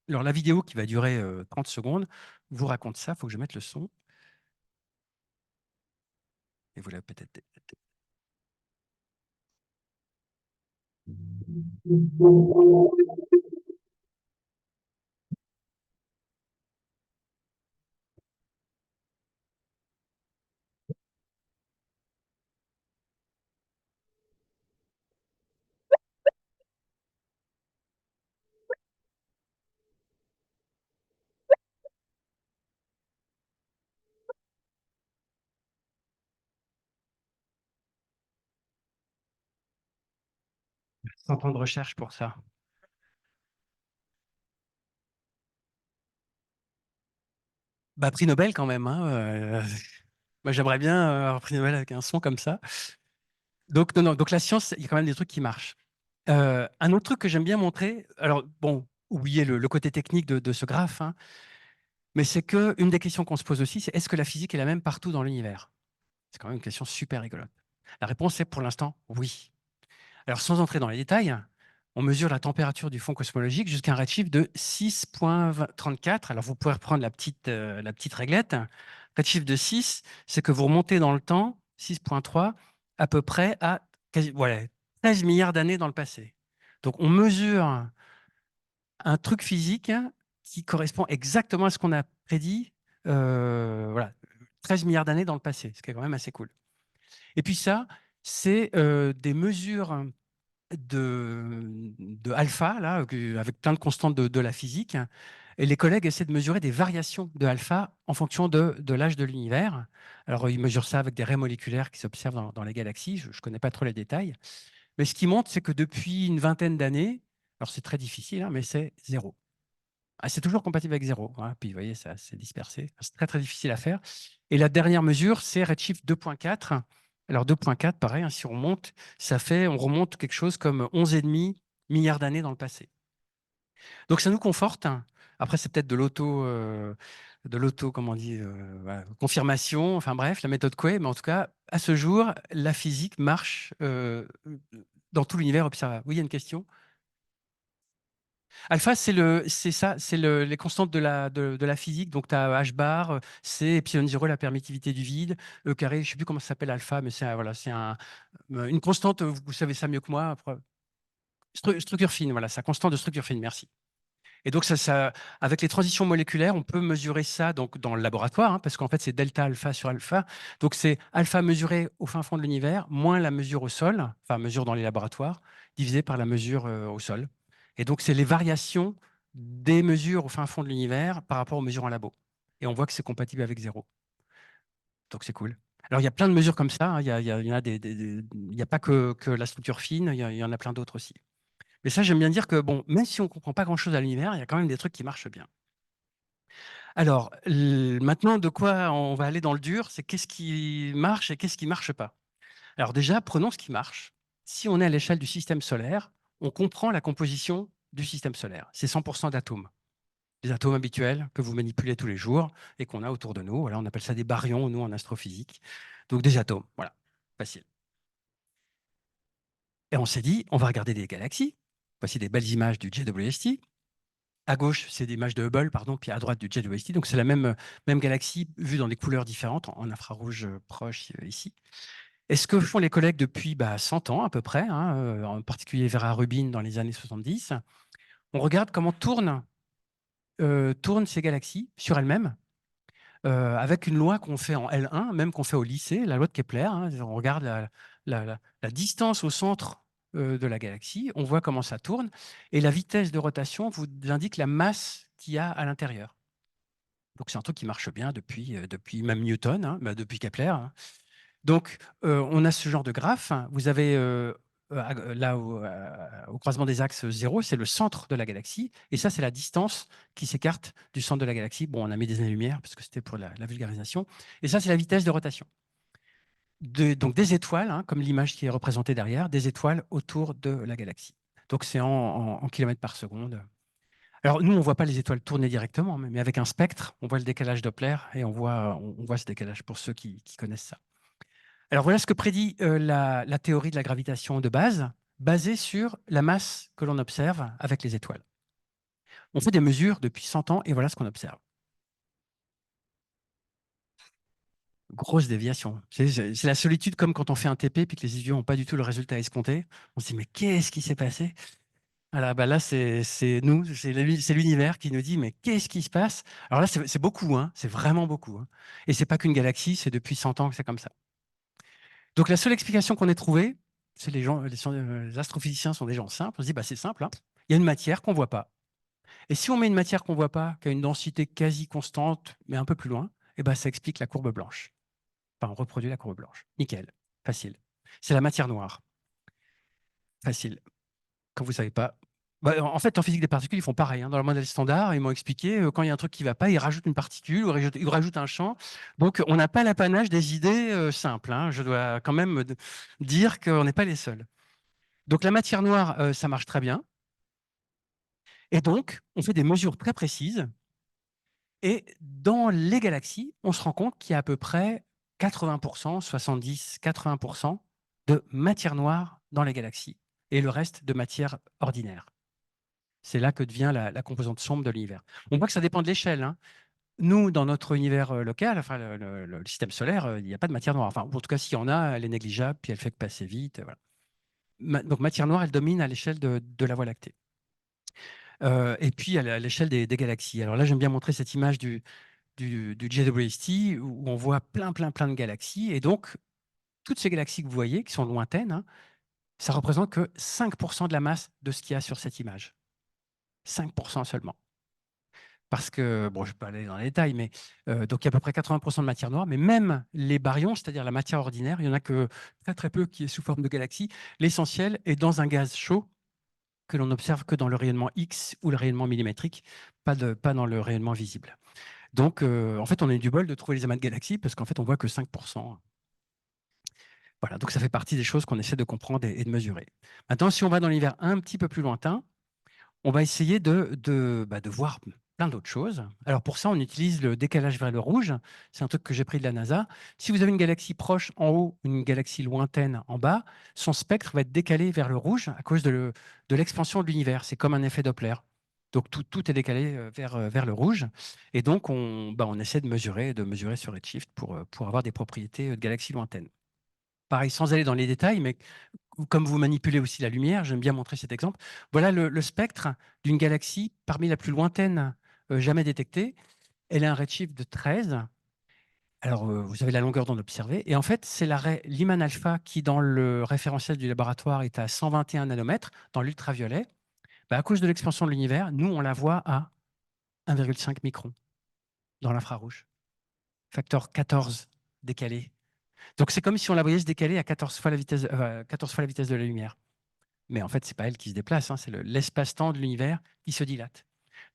D: Alors, la vidéo qui va durer 30 secondes vous raconte ça. Il faut que je mette le son. Et vous l'avez peut-être. Centre de recherche pour ça. Prix Nobel quand même, hein, moi, j'aimerais bien avoir un prix Nobel avec un son comme ça. Donc, non, donc la science, il y a quand même des trucs qui marchent. Un autre truc que j'aime bien montrer, alors bon, oubliez le côté technique de ce graphe, hein, mais c'est qu'une des questions qu'on se pose aussi, c'est est-ce que la physique est la même partout dans l'univers? C'est quand même une question super rigolote. La réponse est pour l'instant oui. Alors, sans entrer dans les détails, on mesure la température du fond cosmologique jusqu'à un redshift de 6,34. Alors, vous pouvez reprendre la petite réglette. Redshift de 6, c'est que vous remontez dans le temps, 6,3, à peu près à 13 milliards d'années dans le passé. Donc, on mesure un truc physique qui correspond exactement à ce qu'on a prédit, 13 milliards d'années dans le passé, ce qui est quand même assez cool. Et puis ça, c'est des mesures de alpha, là, avec plein de constantes de la physique. Et les collègues essaient de mesurer des variations de alpha en fonction de l'âge de l'univers. Alors, ils mesurent ça avec des raies moléculaires qui s'observent dans les galaxies. Je ne connais pas trop les détails. Mais ce qui montre, c'est que depuis une vingtaine d'années, alors c'est très difficile, hein, mais c'est zéro. C'est toujours compatible avec zéro, hein. Puis, vous voyez, ça s'est dispersé. C'est très, très difficile à faire. Et la dernière mesure, c'est Redshift 2.4. Alors, 2.4, pareil, hein, si on monte, on remonte quelque chose comme 11,5 milliards d'années dans le passé. Donc, ça nous conforte. Après, c'est peut-être comment on dit, confirmation, enfin bref, la méthode Coué, mais en tout cas, à ce jour, la physique marche dans tout l'univers observable. Oui, il y a une question? Alpha, c'est les constantes de la physique. Donc, tu as H bar, C, epsilon 0, la permittivité du vide, E carré, je ne sais plus comment ça s'appelle alpha, mais c'est une constante, vous savez ça mieux que moi. Structure fine, voilà, sa constante de structure fine, merci. Et donc, avec les transitions moléculaires, on peut mesurer ça donc, dans le laboratoire, hein, parce qu'en fait, c'est delta alpha sur alpha. Donc, c'est alpha mesuré au fin fond de l'univers, moins la mesure au sol, enfin, mesure dans les laboratoires, divisé par la mesure au sol. Et donc, c'est les variations des mesures au fin fond de l'univers par rapport aux mesures en labo. Et on voit que c'est compatible avec zéro. Donc, c'est cool. Alors, il y a plein de mesures comme ça, hein. Il y en a il n'y a pas que la structure fine, il y en a plein d'autres aussi. Mais ça, j'aime bien dire que, bon, même si on ne comprend pas grand-chose à l'univers, il y a quand même des trucs qui marchent bien. Alors, maintenant, de quoi on va aller dans le dur, c'est qu'est-ce qui marche et qu'est-ce qui ne marche pas. Alors déjà, prenons ce qui marche. Si on est à l'échelle du système solaire, on comprend la composition du système solaire. C'est 100% d'atomes. Les atomes habituels que vous manipulez tous les jours et qu'on a autour de nous. Voilà, on appelle ça des baryons, nous, en astrophysique. Donc des atomes, voilà, facile. Et on s'est dit, on va regarder des galaxies. Voici des belles images du JWST. À gauche, c'est des images de Hubble, pardon, puis à droite du JWST. Donc c'est la même galaxie vue dans des couleurs différentes, en infrarouge proche ici. Et ce que font les collègues depuis 100 ans à peu près, hein, en particulier Vera Rubin dans les années 70, on regarde comment tournent ces galaxies sur elles-mêmes, avec une loi qu'on fait en L1, même qu'on fait au lycée, la loi de Kepler. Hein. On regarde la distance au centre de la galaxie, on voit comment ça tourne, et la vitesse de rotation vous indique la masse qu'il y a à l'intérieur. Donc c'est un truc qui marche bien depuis même Newton, hein, depuis Kepler. Hein. Donc on a ce genre de graphe. Vous avez là au croisement des axes 0, c'est le centre de la galaxie, et ça c'est la distance qui s'écarte du centre de la galaxie. Bon, on a mis des années-lumière parce que c'était pour la vulgarisation. Et ça c'est la vitesse de rotation. Donc des étoiles, hein, comme l'image qui est représentée derrière, des étoiles autour de la galaxie. Donc c'est en kilomètres par seconde. Alors nous, on ne voit pas les étoiles tourner directement, mais avec un spectre, on voit le décalage Doppler et on voit ce décalage pour ceux qui connaissent ça. Alors voilà ce que prédit la théorie de la gravitation de base, basée sur la masse que l'on observe avec les étoiles. On fait des mesures depuis 100 ans et voilà ce qu'on observe. Grosse déviation. C'est la solitude, comme quand on fait un TP puis que les étudiants n'ont pas du tout le résultat escompté. On se dit, mais qu'est-ce qui s'est passé? Voilà, là, c'est nous, c'est l'univers qui nous dit, mais qu'est-ce qui se passe? Alors là, c'est beaucoup, hein, c'est vraiment beaucoup. Hein. Et c'est pas qu'une galaxie, c'est depuis 100 ans que c'est comme ça. Donc la seule explication qu'on ait trouvée, c'est les astrophysiciens sont des gens simples. On se dit, c'est simple, hein. Il y a une matière qu'on ne voit pas. Et si on met une matière qu'on ne voit pas, qui a une densité quasi constante, mais un peu plus loin, ça explique la courbe blanche. Enfin, on reproduit la courbe blanche. Nickel, facile. C'est la matière noire. Facile. Quand vous ne savez pas. En fait, en physique des particules, ils font pareil. Hein. Dans le modèle standard, ils m'ont expliqué, quand il y a un truc qui ne va pas, ils rajoutent une particule ou ils rajoutent un champ. Donc, on n'a pas l'apanage des idées simples. Hein. Je dois quand même dire qu'on n'est pas les seuls. Donc, la matière noire, ça marche très bien. Et donc, on fait des mesures très précises. Et dans les galaxies, on se rend compte qu'il y a à peu près 80%, 70, 80% de matière noire dans les galaxies et le reste de matière ordinaire. C'est là que devient la composante sombre de l'univers. On voit que ça dépend de l'échelle. Hein. Nous, dans notre univers local, enfin le système solaire, il n'y a pas de matière noire. Enfin, en tout cas, s'il y en a, elle est négligeable, puis elle fait que passer vite. Voilà. Donc, matière noire, elle domine à l'échelle de la Voie lactée. Et puis, à l'échelle des galaxies. Alors là, j'aime bien montrer cette image du JWST où on voit plein de galaxies. Et donc, toutes ces galaxies que vous voyez, qui sont lointaines, hein, ça représente que 5% de la masse de ce qu'il y a sur cette image. 5% seulement. Parce que, bon, je ne vais pas aller dans les détails, mais donc il y a à peu près 80% de matière noire, mais même les baryons, c'est-à-dire la matière ordinaire, il n'y en a que très peu qui est sous forme de galaxies. L'essentiel est dans un gaz chaud que l'on n'observe que dans le rayonnement X ou le rayonnement millimétrique, pas dans le rayonnement visible. Donc, en fait, on a eu du bol de trouver les amas de galaxies parce qu'en fait, on voit que 5%. Voilà, donc ça fait partie des choses qu'on essaie de comprendre et de mesurer. Maintenant, si on va dans l'univers un petit peu plus lointain, on va essayer de voir plein d'autres choses. Alors pour ça, on utilise le décalage vers le rouge. C'est un truc que j'ai pris de la NASA. Si vous avez une galaxie proche en haut, une galaxie lointaine en bas, son spectre va être décalé vers le rouge à cause de l'expansion de l'univers. C'est comme un effet Doppler. Donc tout est décalé vers le rouge. Et donc on essaie de mesurer ce redshift pour avoir des propriétés de galaxies lointaines. Pareil, sans aller dans les détails, mais comme vous manipulez aussi la lumière, j'aime bien montrer cet exemple. Voilà le spectre d'une galaxie parmi la plus lointaine jamais détectée. Elle a un redshift de 13. Alors, vous avez la longueur d'onde observée. Et en fait, c'est l'Iman alpha qui, dans le référentiel du laboratoire, est à 121 nanomètres dans l'ultraviolet. À cause de l'expansion de l'univers, nous, on la voit à 1,5 micron dans l'infrarouge. Facteur 14 décalé. Donc, c'est comme si on la voyait se décaler à 14 fois la vitesse de la lumière. Mais en fait, ce n'est pas elle qui se déplace, hein, c'est l'espace-temps de l'univers qui se dilate.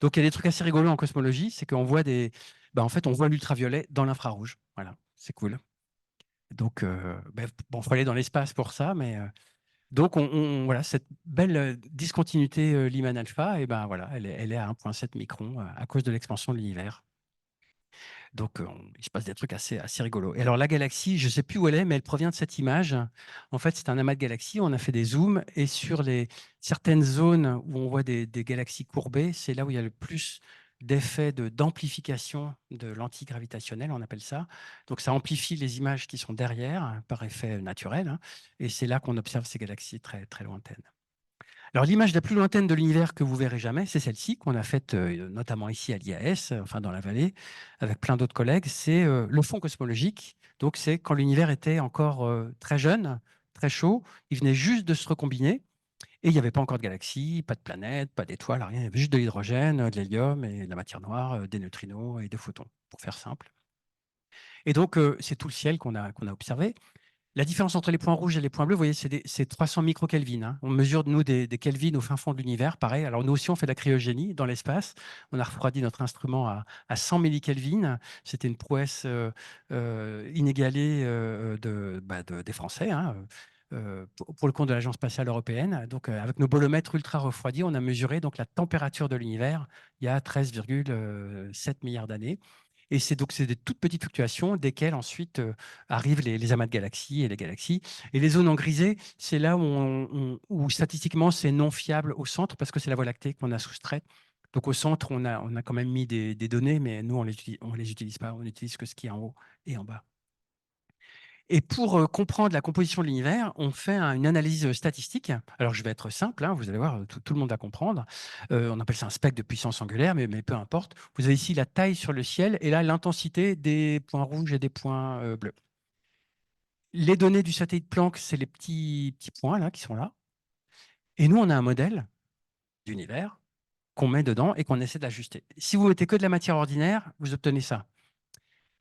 D: Donc, il y a des trucs assez rigolos en cosmologie, c'est qu'on voit on voit l'ultraviolet dans l'infrarouge. Voilà, c'est cool. Donc, faut aller dans l'espace pour ça, mais Donc, voilà, cette belle discontinuité Lyman alpha, et ben voilà, elle est à 1,7 micron à cause de l'expansion de l'univers. Donc, il se passe des trucs assez rigolos. Et alors, la galaxie, je ne sais plus où elle est, mais elle provient de cette image. En fait, c'est un amas de galaxies. On a fait des zooms et sur certaines zones où on voit des galaxies courbées, c'est là où il y a le plus d'effets d'amplification de l'antigravitationnel, on appelle ça. Donc, ça amplifie les images qui sont derrière, hein, par effet naturel, hein, et c'est là qu'on observe ces galaxies très, très lointaines. Alors, l'image la plus lointaine de l'univers que vous verrez jamais, c'est celle-ci qu'on a faite notamment ici à l'IAS, enfin dans la vallée, avec plein d'autres collègues. C'est le fond cosmologique. Donc, c'est quand l'univers était encore très jeune, très chaud. Il venait juste de se recombiner et il n'y avait pas encore de galaxies, pas de planètes, pas d'étoiles, rien. Il y avait juste de l'hydrogène, de l'hélium et de la matière noire, des neutrinos et des photons, pour faire simple. Et donc, c'est tout le ciel qu'on a observé. La différence entre les points rouges et les points bleus, vous voyez, c'est 300 microkelvin, hein. On mesure, nous, des kelvins au fin fond de l'univers, pareil. Alors, nous aussi, on fait de la cryogénie dans l'espace. On a refroidi notre instrument à 100 millikelvin. C'était une prouesse inégalée des Français, hein, pour le compte de l'Agence spatiale européenne. Donc, avec nos bolomètres ultra refroidis, on a mesuré donc, la température de l'univers il y a 13,7 milliards d'années. Et c'est des toutes petites fluctuations desquelles ensuite arrivent les amas de galaxies et les galaxies. Et les zones en grisé, c'est là où statistiquement c'est non fiable au centre parce que c'est la Voie lactée qu'on a soustraite. Donc au centre, on a quand même mis des données, mais nous, on les utilise pas. On n'utilise que ce qui est en haut et en bas. Et pour comprendre la composition de l'univers, on fait une analyse statistique. Alors, je vais être simple, hein, vous allez voir, tout le monde va comprendre. On appelle ça un spectre de puissance angulaire, mais peu importe. Vous avez ici la taille sur le ciel et là, l'intensité des points rouges et des points bleus. Les données du satellite Planck, c'est les petits points là qui sont là. Et nous, on a un modèle d'univers qu'on met dedans et qu'on essaie d'ajuster. Si vous mettez que de la matière ordinaire, vous obtenez ça.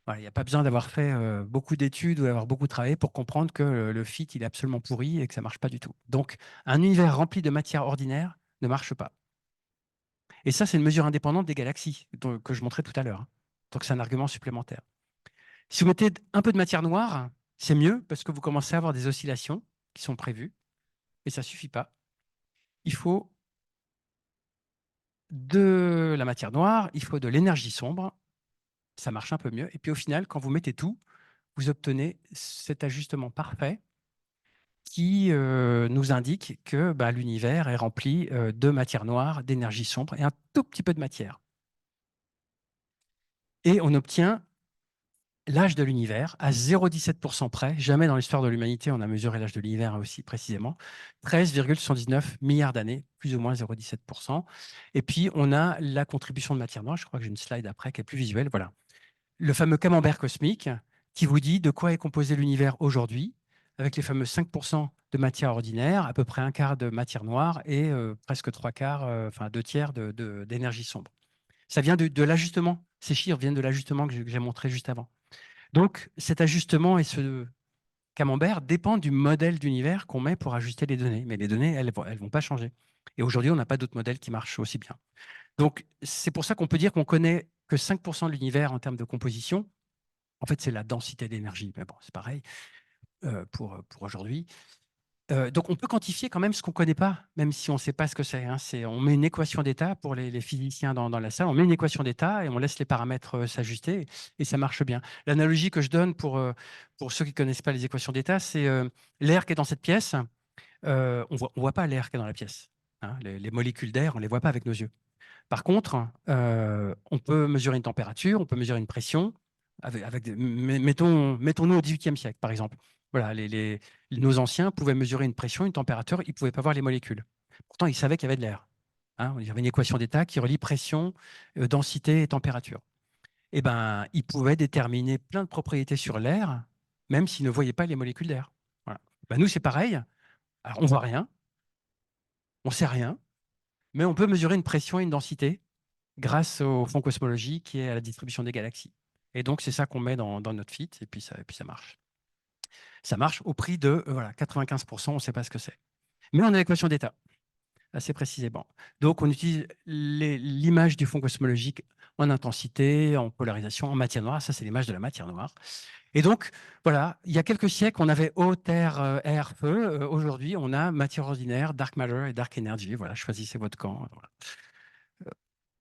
D: Voilà, il n'y a pas besoin d'avoir fait beaucoup d'études ou d'avoir beaucoup travaillé pour comprendre que le fit, il est absolument pourri et que ça ne marche pas du tout. Donc, un univers rempli de matière ordinaire ne marche pas. Et ça, c'est une mesure indépendante des galaxies que je montrais tout à l'heure, hein. Donc, c'est un argument supplémentaire. Si vous mettez un peu de matière noire, c'est mieux parce que vous commencez à avoir des oscillations qui sont prévues, et ça ne suffit pas. Il faut de la matière noire, il faut de l'énergie sombre, ça marche un peu mieux. Et puis au final, quand vous mettez tout, vous obtenez cet ajustement parfait qui nous indique que l'univers est rempli de matière noire, d'énergie sombre et un tout petit peu de matière. Et on obtient l'âge de l'univers à 0,17% près. Jamais dans l'histoire de l'humanité, on a mesuré l'âge de l'univers aussi précisément. 13,119 milliards d'années, plus ou moins 0,17%. Et puis, on a la contribution de matière noire. Je crois que j'ai une slide après qui est plus visuelle. Voilà. Le fameux camembert cosmique qui vous dit de quoi est composé l'univers aujourd'hui, avec les fameux 5% de matière ordinaire, à peu près un quart de matière noire et presque trois quarts, enfin deux tiers d'énergie sombre. Ça vient de l'ajustement. Ces chiffres viennent de l'ajustement que j'ai montré juste avant. Donc, cet ajustement et ce camembert dépendent du modèle d'univers qu'on met pour ajuster les données. Mais les données, elles vont pas changer. Et aujourd'hui, on n'a pas d'autres modèles qui marchent aussi bien. Donc, c'est pour ça qu'on peut dire qu'on connaît que 5% de l'univers en termes de composition. En fait, c'est la densité d'énergie. Mais bon, c'est pareil pour aujourd'hui. Donc, on peut quantifier quand même ce qu'on ne connaît pas, même si on ne sait pas ce que c'est, hein. On met une équation d'état pour les physiciens dans la salle. On met une équation d'état et on laisse les paramètres s'ajuster et ça marche bien. L'analogie que je donne pour ceux qui ne connaissent pas les équations d'état, c'est l'air qui est dans cette pièce. On ne voit pas l'air qui est dans la pièce, hein. Les molécules d'air, on ne les voit pas avec nos yeux. Par contre, on peut mesurer une température, on peut mesurer une pression. Mettons-nous au XVIIIe siècle, par exemple. Voilà, nos anciens pouvaient mesurer une pression, une température, ils ne pouvaient pas voir les molécules. Pourtant, ils savaient qu'il y avait de l'air, hein. Il y avait une équation d'état qui relie pression, densité et température. Eh ben, ils pouvaient déterminer plein de propriétés sur l'air, même s'ils ne voyaient pas les molécules d'air. Voilà. Ben, nous, c'est pareil. Alors, on ne voit rien, on ne sait rien, mais on peut mesurer une pression et une densité grâce au fond cosmologique qui est à la distribution des galaxies. Et donc, c'est ça qu'on met dans notre fit, et puis ça marche. Ça marche au prix de 95%, on ne sait pas ce que c'est. Mais on a l'équation d'état. assez précisément. Donc, on utilise l'image du fond cosmologique en intensité, en polarisation, en matière noire. Ça, c'est l'image de la matière noire. Et donc, voilà, il y a quelques siècles, on avait eau, terre, air, feu. Aujourd'hui, on a matière ordinaire, dark matter et dark energy. Voilà, choisissez votre camp. Voilà.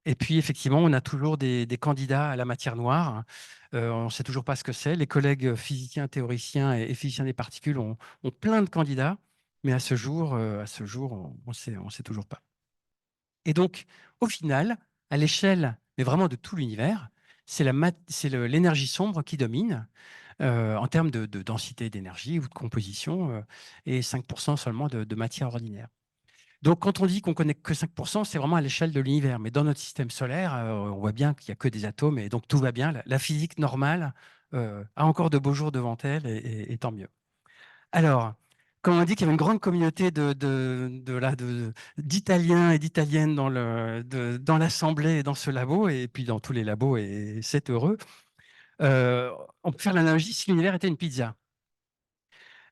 D: Et puis, effectivement, on a toujours des candidats à la matière noire. On ne sait toujours pas ce que c'est. Les collègues physiciens, théoriciens et physiciens des particules ont plein de candidats, mais à ce jour, on ne sait toujours pas. Et donc, au final, à l'échelle, mais vraiment de tout l'univers, c'est l'énergie sombre qui domine en termes de densité d'énergie ou de composition, et 5% seulement de matière ordinaire. Donc, quand on dit qu'on connaît que 5%, c'est vraiment à l'échelle de l'univers. Mais dans notre système solaire, on voit bien qu'il n'y a que des atomes et donc tout va bien. La physique normale a encore de beaux jours devant elle et tant mieux. Alors, quand on dit qu'il y avait une grande communauté d'Italiens et d'Italiennes dans l'assemblée et dans ce labo, et puis dans tous les labos, et c'est heureux, on peut faire l'analogie si l'univers était une pizza.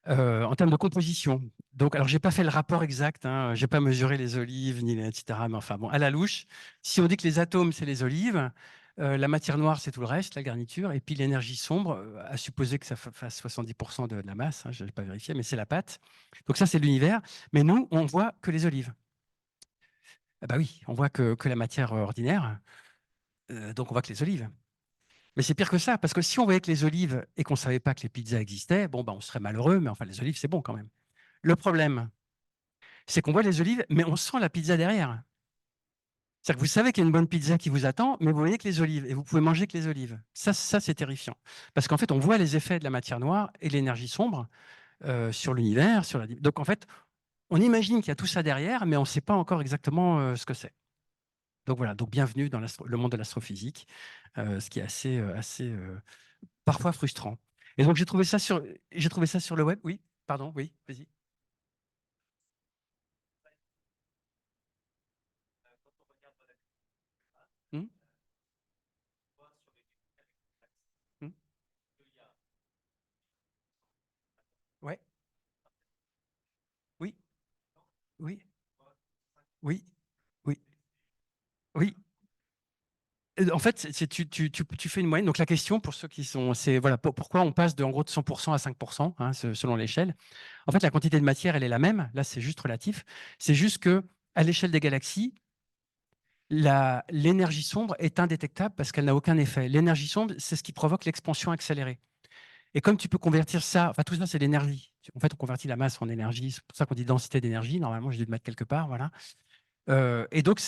D: En termes de composition. Donc, alors, j'ai pas fait le rapport exact, hein, j'ai pas mesuré les olives, etc. Mais enfin, bon, à la louche, si on dit que les atomes, c'est les olives, la matière noire, c'est tout le reste, la garniture, et puis l'énergie sombre, à supposer que ça fasse 70% de la masse, hein, je n'ai pas vérifié, mais c'est la pâte. Donc ça, c'est l'univers. Mais nous, on voit que les olives. Ah bah oui, on voit que la matière ordinaire, donc on voit que les olives. Mais c'est pire que ça, parce que si on voyait que les olives et qu'on ne savait pas que les pizzas existaient, bon, bah, on serait malheureux, mais enfin, les olives, c'est bon quand même. Le problème, c'est qu'on voit les olives, mais on sent la pizza derrière. C'est-à-dire que vous savez qu'il y a une bonne pizza qui vous attend, mais vous voyez que les olives, et vous pouvez manger que les olives. Ça c'est terrifiant. Parce qu'en fait, on voit les effets de la matière noire et de l'énergie sombre sur l'univers. Donc en fait, on imagine qu'il y a tout ça derrière, mais on ne sait pas encore exactement ce que c'est. Donc voilà, donc bienvenue dans le monde de l'astrophysique, ce qui est assez parfois frustrant. Et donc j'ai trouvé ça sur le web. Oui, pardon, oui, vas-y. Hmm. Hmm. Ouais, oui, oui, oui, oui, oui. En fait, tu fais une moyenne. Donc la question pour ceux qui sont, c'est voilà, pourquoi on passe en gros de 100% à 5%, hein, selon l'échelle. En fait, la quantité de matière, elle est la même. Là, c'est juste relatif. C'est juste que à l'échelle des galaxies, l'énergie sombre est indétectable parce qu'elle n'a aucun effet. L'énergie sombre, c'est ce qui provoque l'expansion accélérée. Et comme tu peux convertir ça, enfin tout ça, c'est l'énergie. En fait, on convertit la masse en énergie. C'est pour ça qu'on dit densité d'énergie. Normalement, j'ai dû le mettre quelque part, voilà. Et donc,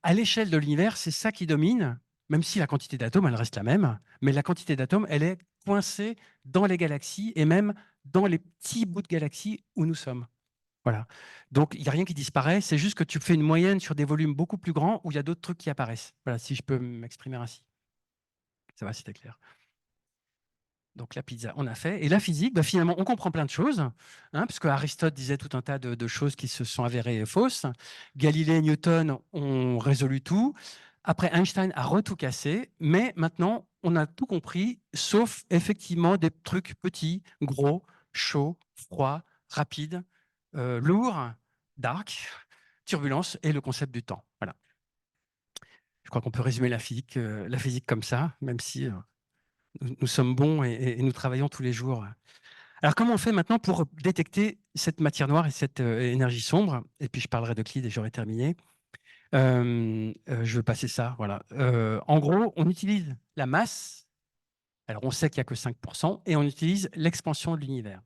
D: à l'échelle de l'univers, c'est ça qui domine, même si la quantité d'atomes, elle reste la même, mais la quantité d'atomes, elle est coincée dans les galaxies et même dans les petits bouts de galaxies où nous sommes. Voilà. Donc, il n'y a rien qui disparaît, c'est juste que tu fais une moyenne sur des volumes beaucoup plus grands où il y a d'autres trucs qui apparaissent. Voilà, si je peux m'exprimer ainsi. Ça va, c'était clair. Donc la pizza, on a fait. Et la physique, bah, finalement, on comprend plein de choses, hein, parce qu'Aristote disait tout un tas de choses qui se sont avérées fausses. Galilée et Newton ont résolu tout. Après, Einstein a tout cassé. Mais maintenant, on a tout compris, sauf effectivement des trucs petits, gros, chauds, froids, rapides, lourds, dark, turbulence et le concept du temps. Voilà. Je crois qu'on peut résumer la physique comme ça, même si nous sommes bons et nous travaillons tous les jours. Alors, comment on fait maintenant pour détecter cette matière noire et cette énergie sombre? Et puis, je parlerai d'Euclide et j'aurai terminé. Je vais passer ça. Voilà. En gros, on utilise la masse. Alors, on sait qu'il n'y a que 5%, et on utilise l'expansion de l'univers.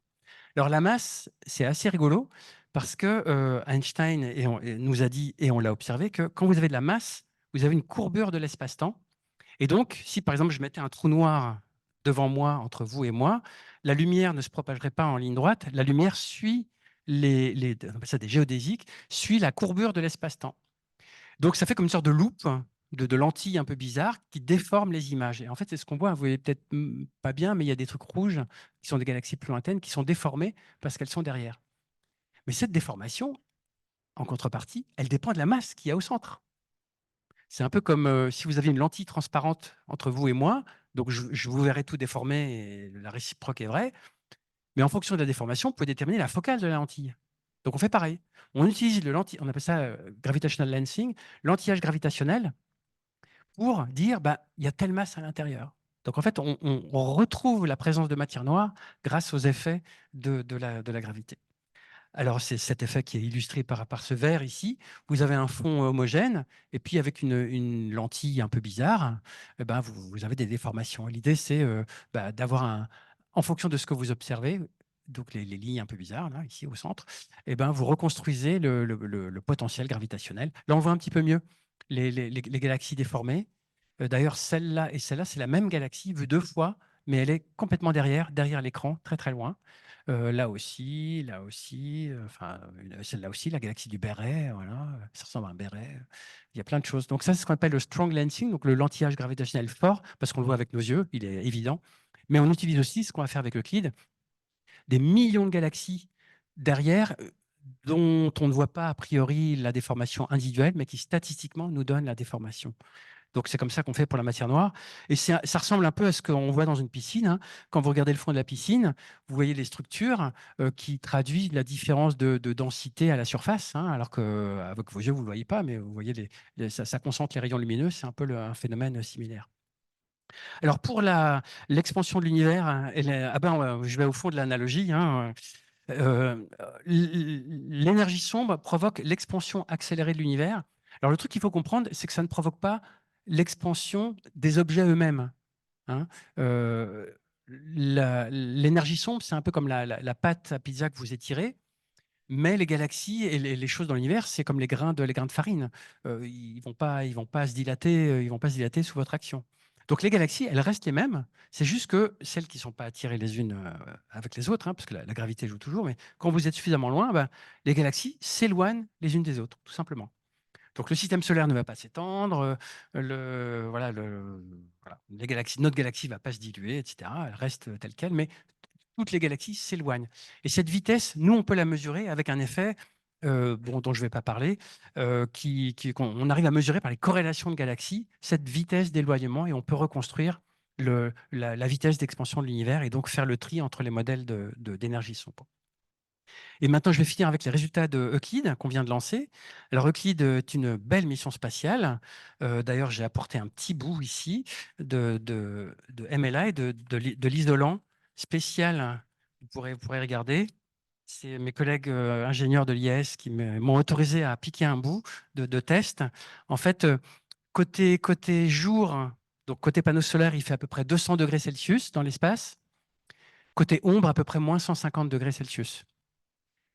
D: Alors, la masse, c'est assez rigolo parce que Einstein nous a dit, et on l'a observé, que quand vous avez de la masse, vous avez une courbure de l'espace-temps. Et donc, si par exemple je mettais un trou noir devant moi, entre vous et moi, la lumière ne se propagerait pas en ligne droite, la lumière suit on appelle ça des géodésiques, suit la courbure de l'espace-temps. Donc ça fait comme une sorte de loupe, de lentille un peu bizarre qui déforme les images. Et en fait, c'est ce qu'on voit, vous voyez peut-être pas bien, mais il y a des trucs rouges qui sont des galaxies plus lointaines qui sont déformées parce qu'elles sont derrière. Mais cette déformation, en contrepartie, elle dépend de la masse qu'il y a au centre. C'est un peu comme si vous aviez une lentille transparente entre vous et moi, donc je vous verrai tout déformé et la réciproque est vraie, mais en fonction de la déformation, vous pouvez déterminer la focale de la lentille. Donc, on fait pareil. On utilise on appelle ça gravitational lensing, l'anti-âge gravitationnel, pour dire bah, il y a telle masse à l'intérieur. Donc, en fait, on retrouve la présence de matière noire grâce aux effets de la gravité. Alors, c'est cet effet qui est illustré par ce verre ici. Vous avez un fond homogène, et puis avec une lentille un peu bizarre, eh ben, vous avez des déformations. L'idée, c'est d'avoir en fonction de ce que vous observez, donc les lignes un peu bizarres, là, ici au centre, eh ben, vous reconstruisez le potentiel gravitationnel. Là, on voit un petit peu mieux les galaxies déformées. D'ailleurs, celle-là et celle-là, c'est la même galaxie vue deux fois, mais elle est complètement derrière l'écran, très très loin. Là aussi, enfin, celle-là aussi, la galaxie du béret, voilà, ça ressemble à un béret. Il y a plein de choses. Donc ça, c'est ce qu'on appelle le strong lensing, donc le lentillage gravitationnel fort, parce qu'on le voit avec nos yeux, il est évident. Mais on utilise aussi ce qu'on va faire avec Euclide, des millions de galaxies derrière, dont on ne voit pas a priori la déformation individuelle, mais qui statistiquement nous donnent la déformation. Donc, c'est comme ça qu'on fait pour la matière noire. Et ça ressemble un peu à ce qu'on voit dans une piscine, hein. Quand vous regardez le fond de la piscine, vous voyez les structures qui traduisent la différence de densité à la surface, hein, alors qu'avec vos yeux, vous ne le voyez pas, mais vous voyez, ça concentre les rayons lumineux. C'est un peu un phénomène similaire. Alors, pour l'expansion de l'univers, hein, je vais au fond de l'analogie, hein. L'énergie sombre provoque l'expansion accélérée de l'univers. Alors, le truc qu'il faut comprendre, c'est que ça ne provoque pas l'expansion des objets eux-mêmes, hein. L'énergie sombre, c'est un peu comme la pâte à pizza que vous étirez, mais les galaxies et les choses dans l'univers, c'est comme les grains de farine. Ils vont pas se dilater, ils vont pas se dilater sous votre action. Donc les galaxies, elles restent les mêmes. C'est juste que celles qui ne sont pas attirées les unes avec les autres, hein, parce que la gravité joue toujours, mais quand vous êtes suffisamment loin, ben, les galaxies s'éloignent les unes des autres, tout simplement. Donc le système solaire ne va pas s'étendre, les galaxies, notre galaxie ne va pas se diluer, etc. Elle reste telle qu'elle, mais toutes les galaxies s'éloignent. Et cette vitesse, nous, on peut la mesurer avec un effet dont je ne vais pas parler, qu'on arrive à mesurer par les corrélations de galaxies, cette vitesse d'éloignement, et on peut reconstruire la vitesse d'expansion de l'univers et donc faire le tri entre les modèles d'énergie sombre. Et maintenant, je vais finir avec les résultats de Euclide qu'on vient de lancer. Alors, Euclide est une belle mission spatiale. D'ailleurs, j'ai apporté un petit bout ici de MLI, de l'isolant spécial. Vous pourrez regarder. C'est mes collègues ingénieurs de l'IAS qui m'ont autorisé à piquer un bout de test. En fait, côté jour, donc côté panneau solaire, il fait à peu près 200 degrés Celsius dans l'espace. Côté ombre, à peu près moins 150 degrés Celsius.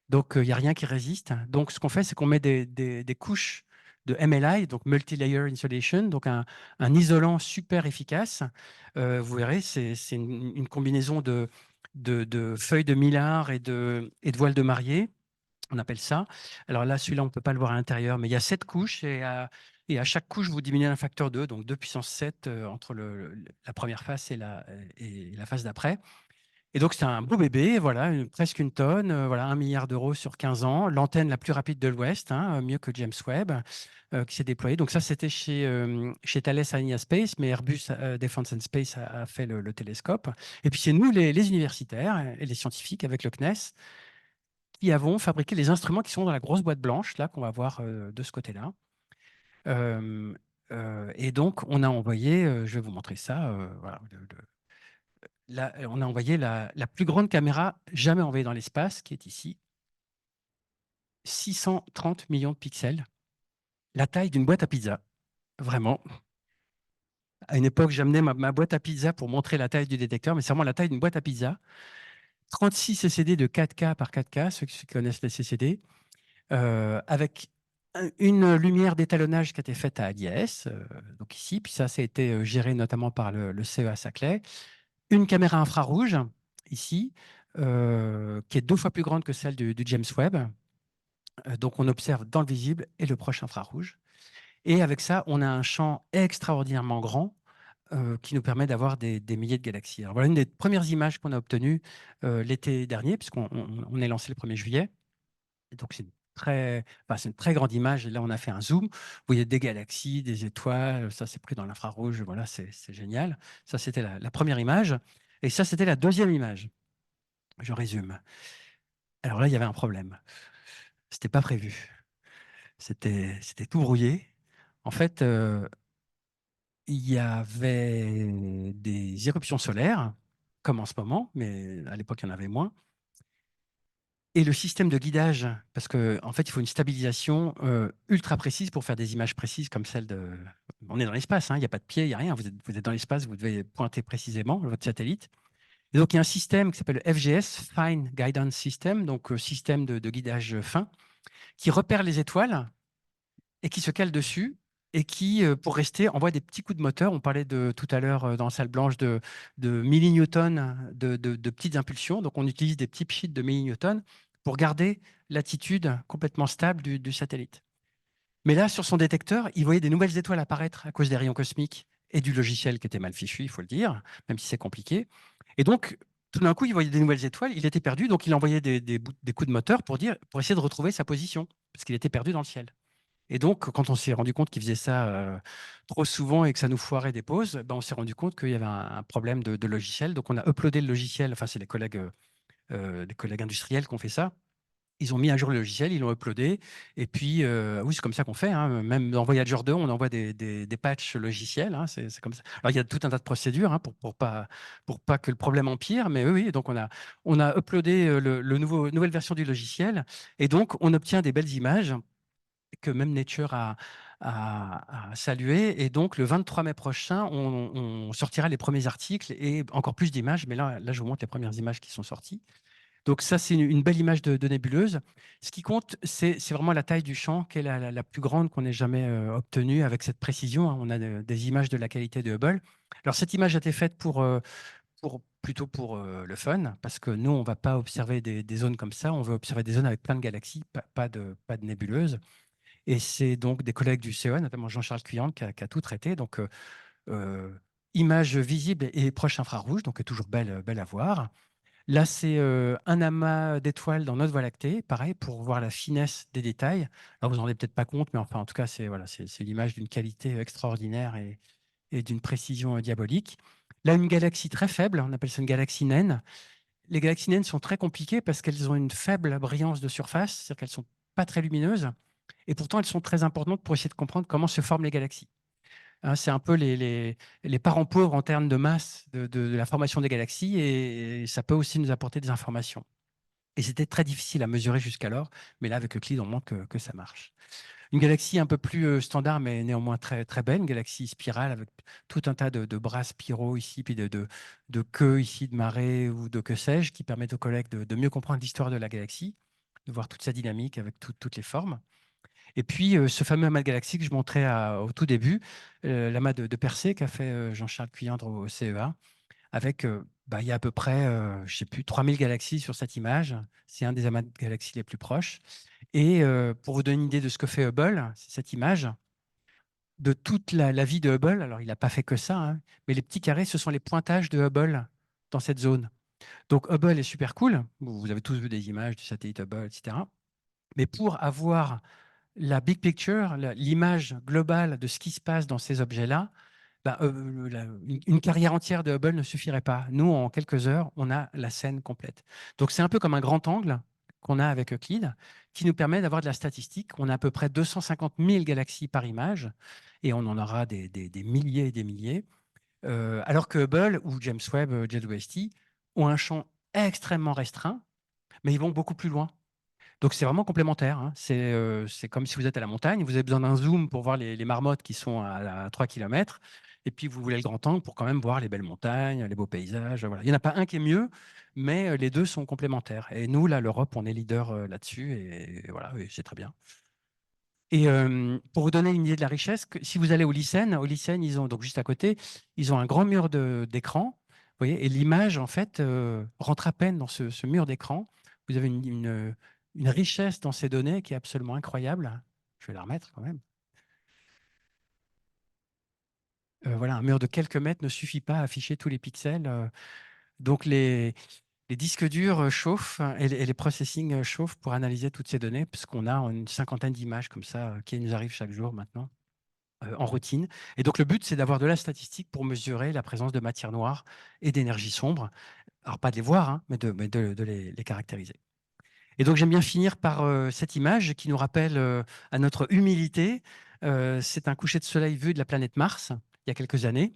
D: Donc, il n'y a rien qui résiste. Donc, ce qu'on fait, c'est qu'on met des couches de MLI, donc Multi-Layer Insulation, donc un isolant super efficace. Vous verrez, c'est une combinaison de feuilles de mylar et de voiles de mariée, on appelle ça. Alors là, celui-là, on ne peut pas le voir à l'intérieur, mais il y a 7 couches et à chaque couche, vous diminuez un facteur 2, donc 2 puissance 7 entre la première phase et la phase d'après. Et donc, c'est un beau bébé, voilà, presque une tonne, voilà, 1 milliard d'euros sur 15 ans, l'antenne la plus rapide de l'Ouest, hein, mieux que James Webb, qui s'est déployée. Donc ça, c'était chez Thales Alenia Space, mais Airbus Defence and Space a fait le télescope. Et puis, c'est nous, les universitaires et les scientifiques, avec le CNES, qui avons fabriqué les instruments qui sont dans la grosse boîte blanche, là, qu'on va voir de ce côté-là. Et donc, on a envoyé, je vais vous montrer ça, voilà, on a envoyé la plus grande caméra jamais envoyée dans l'espace, qui est ici. 630 millions de pixels, la taille d'une boîte à pizza, vraiment. À une époque, j'amenais ma boîte à pizza pour montrer la taille du détecteur, mais c'est vraiment la taille d'une boîte à pizza. 36 CCD de 4K par 4K, ceux qui connaissent les CCD, avec une lumière d'étalonnage qui a été faite à l'IAS, donc ici, puis ça a été géré notamment par le CEA Saclay. Une caméra infrarouge, ici, qui est 2 fois plus grande que celle du James Webb. Donc, on observe dans le visible et le proche infrarouge. Et avec ça, on a un champ extraordinairement grand qui nous permet d'avoir des milliers de galaxies. Alors, voilà une des premières images qu'on a obtenues l'été dernier, puisqu'on est lancé le 1er juillet. Et donc, c'est une très grande image. Et là, on a fait un zoom. Vous voyez des galaxies, des étoiles. Ça, c'est pris dans l'infrarouge. Voilà, c'est génial. Ça, c'était la première image. Et ça, c'était la deuxième image. Je résume. Alors là, il y avait un problème. C'était pas prévu. C'était tout brouillé. En fait, il y avait des éruptions solaires, comme en ce moment, mais à l'époque, il y en avait moins. Et le système de guidage, parce qu'en fait, il faut une stabilisation ultra précise pour faire des images précises comme celle de... On est dans l'espace, hein, il n'y a pas de pied, il n'y a rien. Vous êtes dans l'espace, vous devez pointer précisément votre satellite. Et donc, il y a un système qui s'appelle FGS, Fine Guidance System, donc système de guidage fin, qui repère les étoiles et qui se cale dessus et qui, pour rester, envoie des petits coups de moteur. On parlait tout à l'heure dans la salle blanche de millinewtons de petites impulsions. Donc, on utilise des petits sheets de millinewtons pour garder l'attitude complètement stable du satellite. Mais là, sur son détecteur, il voyait des nouvelles étoiles apparaître à cause des rayons cosmiques et du logiciel qui était mal fichu, il faut le dire, même si c'est compliqué. Et donc, tout d'un coup, il voyait des nouvelles étoiles, il était perdu, donc il envoyait des coups de moteur pour essayer de retrouver sa position, parce qu'il était perdu dans le ciel. Et donc, quand on s'est rendu compte qu'il faisait ça trop souvent et que ça nous foirait des pauses, ben, on s'est rendu compte qu'il y avait un problème de logiciel. Donc, on a uploadé le logiciel, enfin, c'est les collègues industriels qui ont fait ça. Ils ont mis à jour le logiciel, ils l'ont uploadé. Et puis, oui, c'est comme ça qu'on fait, hein. Même dans Voyager 2, on envoie des patchs logiciels, hein. C'est comme ça. Alors, il y a tout un tas de procédures hein, pour pas que le problème empire. Mais oui, donc on a uploadé nouvelle version du logiciel. Et donc, on obtient des belles images que même Nature a salué. Et donc, le 23 mai prochain, on sortira les premiers articles et encore plus d'images. Mais là, je vous montre les premières images qui sont sorties. Donc ça, c'est une belle image de nébuleuse. Ce qui compte, c'est vraiment la taille du champ, qui est la plus grande qu'on ait jamais obtenue avec cette précision, hein. On a des images de la qualité de Hubble. Alors cette image a été faite plutôt pour le fun, parce que nous, on ne va pas observer des zones comme ça, on veut observer des zones avec plein de galaxies, pas de nébuleuses. Et c'est donc des collègues du CEA, notamment Jean-Charles Cuyant, qui a tout traité. Donc, images visibles et proches infrarouges, donc toujours belle à voir. Là, c'est un amas d'étoiles dans notre Voie lactée, pareil, pour voir la finesse des détails. Alors, vous n'en rendez peut-être pas compte, mais enfin, en tout cas, c'est voilà, c'est l'image d'une qualité extraordinaire et d'une précision diabolique. Là, une galaxie très faible, on appelle ça une galaxie naine. Les galaxies naines sont très compliquées parce qu'elles ont une faible brillance de surface, c'est-à-dire qu'elles ne sont pas très lumineuses, et pourtant elles sont très importantes pour essayer de comprendre comment se forment les galaxies. Hein, c'est un peu les parents pauvres en termes de masse de la formation des galaxies, et ça peut aussi nous apporter des informations. Et c'était très difficile à mesurer jusqu'alors, mais là, avec Euclide, on montre que ça marche. Une galaxie un peu plus standard, mais néanmoins très, très belle, une galaxie spirale avec tout un tas de bras spiraux ici, puis de queues ici, de marées ou de que sais-je, qui permettent aux collègues de mieux comprendre l'histoire de la galaxie, de voir toute sa dynamique avec toutes les formes. Et puis, ce fameux amas de galaxies que je montrais au tout début, l'amas de Persée qu'a fait Jean-Charles Cuyandre au CEA, avec, il y a à peu près, je ne sais plus, 3000 galaxies sur cette image. C'est un des amas de galaxies les plus proches. Et pour vous donner une idée de ce que fait Hubble, c'est cette image de toute la vie de Hubble. Alors, il n'a pas fait que ça, hein, mais les petits carrés, ce sont les pointages de Hubble dans cette zone. Donc, Hubble est super cool. Vous avez tous vu des images du satellite Hubble, etc. Mais pour avoir la big picture, l'image globale de ce qui se passe dans ces objets-là, une carrière entière de Hubble ne suffirait pas. Nous, en quelques heures, on a la scène complète. Donc, c'est un peu comme un grand angle qu'on a avec Euclide, qui nous permet d'avoir de la statistique. On a à peu près 250 000 galaxies par image, et on en aura des milliers et des milliers. Alors que Hubble ou James Webb, JWST, ont un champ extrêmement restreint, mais ils vont beaucoup plus loin. Donc c'est vraiment complémentaire, hein. C'est comme si vous êtes à la montagne, vous avez besoin d'un zoom pour voir les marmottes qui sont à 3 km, et puis vous voulez le grand angle pour quand même voir les belles montagnes, les beaux paysages. Voilà. Il n'y en a pas un qui est mieux, mais les deux sont complémentaires. Et nous, là, l'Europe, on est leader là-dessus, et voilà, oui, c'est très bien. Et pour vous donner une idée de la richesse, si vous allez au Lycène, ils ont, donc juste à côté, ils ont un grand mur d'écran, vous voyez, et l'image, en fait, rentre à peine dans ce mur d'écran. Vous avez une richesse dans ces données qui est absolument incroyable. Je vais la remettre quand même. Voilà, un mur de quelques mètres ne suffit pas à afficher tous les pixels. Donc, les disques durs chauffent et les processing chauffent pour analyser toutes ces données, puisqu'on a une cinquantaine d'images comme ça qui nous arrivent chaque jour maintenant. En routine. Et donc, le but, c'est d'avoir de la statistique pour mesurer la présence de matière noire et d'énergie sombre. Alors, pas de les voir, hein, mais de les caractériser. Et donc, j'aime bien finir par cette image qui nous rappelle à notre humilité. C'est un coucher de soleil vu de la planète Mars, il y a quelques années.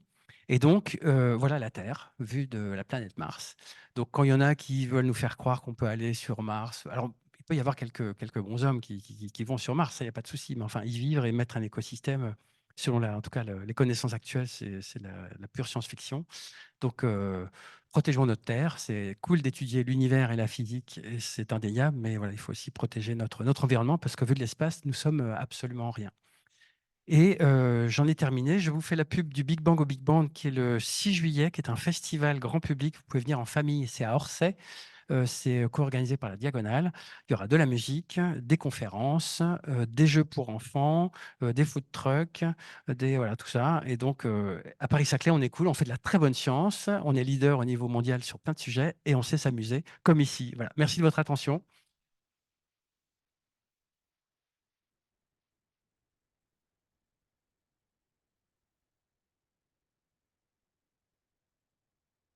D: Et donc, voilà la Terre, vue de la planète Mars. Donc, quand il y en a qui veulent nous faire croire qu'on peut aller sur Mars, alors il peut y avoir quelques bons hommes qui vont sur Mars, ça, il n'y a pas de souci. Mais enfin, y vivre et mettre un écosystème, selon en tout cas, les connaissances actuelles, c'est la pure science-fiction. Donc, protégeons notre Terre. C'est cool d'étudier l'univers et la physique, et c'est indéniable, mais voilà, il faut aussi protéger notre environnement parce que vu de l'espace, nous sommes absolument rien. Et j'en ai terminé. Je vous fais la pub du Big Bang au Big Bang qui est le 6 juillet, qui est un festival grand public. Vous pouvez venir en famille, c'est à Orsay. C'est co-organisé par la Diagonale. Il y aura de la musique, des conférences, des jeux pour enfants, des food trucks, voilà, tout ça. Et donc, à Paris-Saclay, on est cool, on fait de la très bonne science, on est leader au niveau mondial sur plein de sujets et on sait s'amuser, comme ici. Voilà. Merci de votre attention.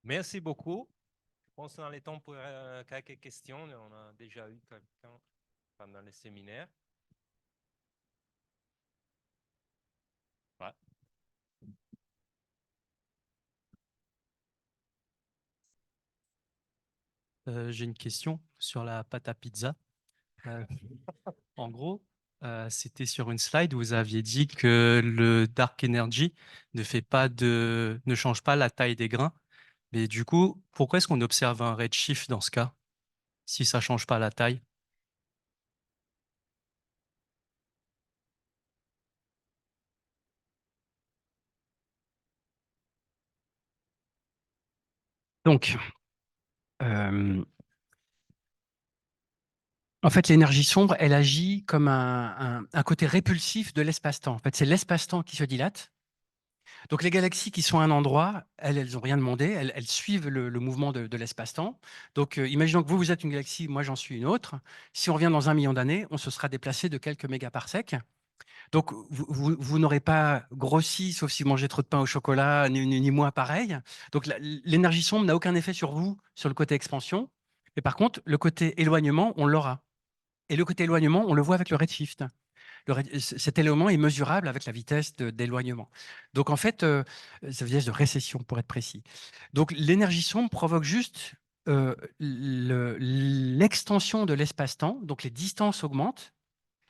C: Merci beaucoup. Je pense dans les temps pour quelques questions. On a déjà eu quelqu'un pendant le séminaire. Ouais.
A: J'ai une question sur la pâte à pizza. Euh, En gros, c'était sur une slide où vous aviez dit que le Dark Energy ne change pas la taille des grains. Mais du coup, pourquoi est-ce qu'on observe un redshift dans ce cas, si ça change pas la taille?
D: Donc, en fait, l'énergie sombre, elle agit comme un côté répulsif de l'espace-temps. En fait, c'est l'espace-temps qui se dilate. Donc, les galaxies qui sont à un endroit, elles n'ont rien demandé, elles suivent le mouvement de l'espace-temps. Donc, imaginons que vous êtes une galaxie, moi, j'en suis une autre. Si on revient dans 1 million d'années, on se sera déplacé de quelques mégaparsecs. Donc, vous n'aurez pas grossi, sauf si vous mangez trop de pain au chocolat, ni moi pareil. Donc, l'énergie sombre n'a aucun effet sur vous, sur le côté expansion. Mais par contre, le côté éloignement, on l'aura. Et le côté éloignement, on le voit avec le redshift. Cet élément est mesurable avec la vitesse d'éloignement. Donc en fait, sa vitesse de récession pour être précis. Donc l'énergie sombre provoque juste l'extension de l'espace-temps, donc les distances augmentent,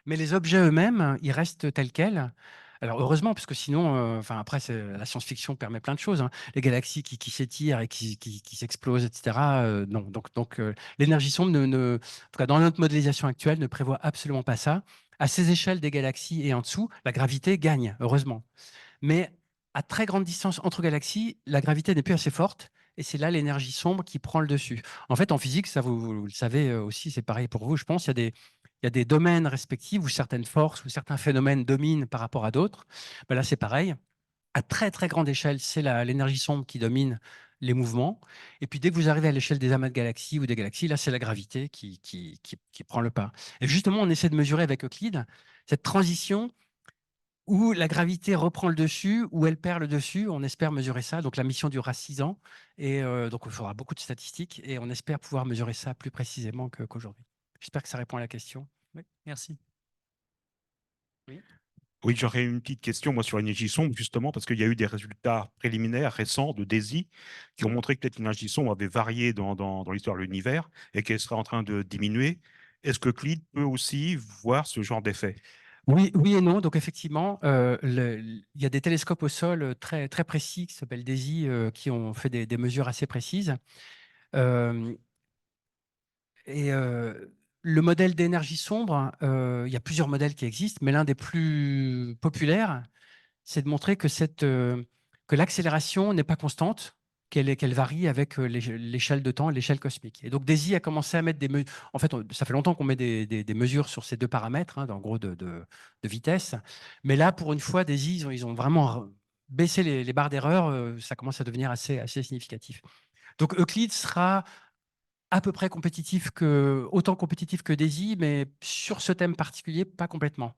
D: mais les objets eux-mêmes, ils restent tels quels. Alors heureusement, parce que sinon, enfin après, la science-fiction permet plein de choses, hein. Les galaxies qui s'étirent et qui s'explosent, etc. Non, donc l'énergie sombre, en tout cas dans notre modélisation actuelle, ne prévoit absolument pas ça. À ces échelles des galaxies et en dessous, la gravité gagne, heureusement. Mais à très grande distance entre galaxies, la gravité n'est plus assez forte. Et c'est là l'énergie sombre qui prend le dessus. En fait, en physique, ça vous le savez aussi, c'est pareil pour vous, je pense, il y a des domaines respectifs où certaines forces ou certains phénomènes dominent par rapport à d'autres. Ben là, c'est pareil. À très, très grande échelle, c'est l'énergie sombre qui domine les mouvements. Et puis, dès que vous arrivez à l'échelle des amas de galaxies ou des galaxies, là, c'est la gravité qui prend le pas. Et justement, on essaie de mesurer avec Euclide cette transition où la gravité reprend le dessus, où elle perd le dessus. On espère mesurer ça. Donc la mission durera 6 ans. Et donc il faudra beaucoup de statistiques. Et on espère pouvoir mesurer ça plus précisément qu'aujourd'hui. J'espère que ça répond à la question.
A: Oui, merci.
E: Oui, j'aurais une petite question, moi, sur l'énergie sombre, justement, parce qu'il y a eu des résultats préliminaires récents de DESI qui ont montré que peut-être l'énergie sombre avait varié dans l'histoire de l'univers et qu'elle serait en train de diminuer. Est-ce que Euclide peut aussi voir ce genre d'effet?
D: Oui, oui et non. Donc effectivement, il y a des télescopes au sol très, très précis qui s'appellent DESI qui ont fait des mesures assez précises. Euh, et le modèle d'énergie sombre, il y a plusieurs modèles qui existent, mais l'un des plus populaires, c'est de montrer que l'accélération n'est pas constante, qu'elle varie avec l'échelle de temps et l'échelle cosmique. Et donc, DESI a commencé à mettre des mesures. En fait, ça fait longtemps qu'on met des mesures sur ces deux paramètres, hein, en gros de vitesse. Mais là, pour une fois, DESI, ils ont vraiment baissé les barres d'erreur. Ça commence à devenir assez significatif. Donc, Euclide sera à peu près autant compétitif que DESI, mais sur ce thème particulier, pas complètement.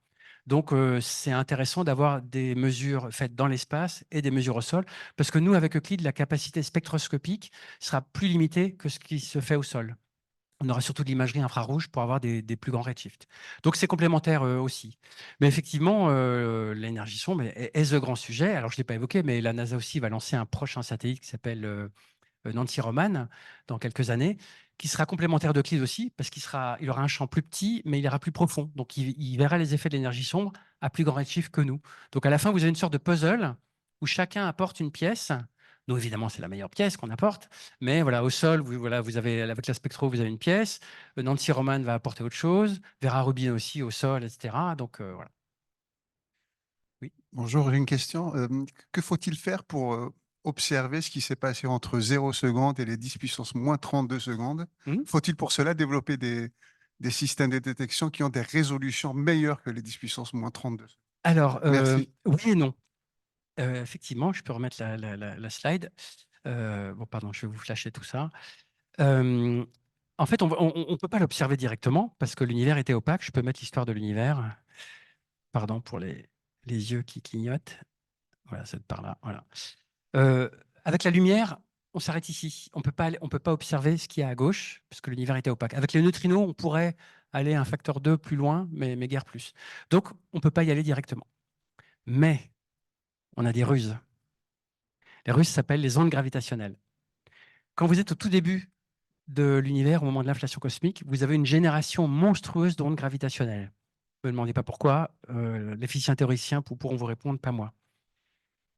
D: Donc, c'est intéressant d'avoir des mesures faites dans l'espace et des mesures au sol, parce que nous, avec Euclide, la capacité spectroscopique sera plus limitée que ce qui se fait au sol. On aura surtout de l'imagerie infrarouge pour avoir des plus grands redshifts. Donc, c'est complémentaire aussi. Mais effectivement, l'énergie sombre est le grand sujet. Alors, je ne l'ai pas évoqué, mais la NASA aussi va lancer un prochain satellite qui s'appelle Nancy Roman dans quelques années, qui sera complémentaire d'Euclide aussi, parce il aura un champ plus petit, mais il ira plus profond. Donc, il verra les effets de l'énergie sombre à plus grand redshift que nous. Donc, à la fin, vous avez une sorte de puzzle où chacun apporte une pièce. Nous, évidemment, c'est la meilleure pièce qu'on apporte, mais voilà, au sol, vous avez, avec la spectro, vous avez une pièce. Nancy Roman va apporter autre chose, Vera Rubin aussi au sol, etc. Donc, voilà.
F: Bonjour, j'ai une question. Que faut-il faire pour observer ce qui s'est passé entre 0 seconde et les 10 puissance moins 32 secondes? Faut-il pour cela développer des systèmes de détection qui ont des résolutions meilleures que les 10 puissance moins 32?
D: Alors,
F: Merci.
D: oui et non. Effectivement, je peux remettre la slide. Bon, pardon, je vais vous flasher tout ça. En fait, on ne peut pas l'observer directement parce que l'univers était opaque. Je peux mettre l'histoire de l'univers. Pardon pour les yeux qui clignotent. Voilà, c'est par là. Voilà. Avec la lumière, on s'arrête ici. On peut pas observer ce qu'il y a à gauche parce que l'univers était opaque. Avec les neutrinos, on pourrait aller un facteur 2 plus loin, mais guère plus. Donc, on ne peut pas y aller directement. Mais on a des ruses. Les ruses s'appellent les ondes gravitationnelles. Quand vous êtes au tout début de l'univers, au moment de l'inflation cosmique, vous avez une génération monstrueuse d'ondes gravitationnelles. Ne me demandez pas pourquoi, les physiciens théoriciens pourront vous répondre, pas moi.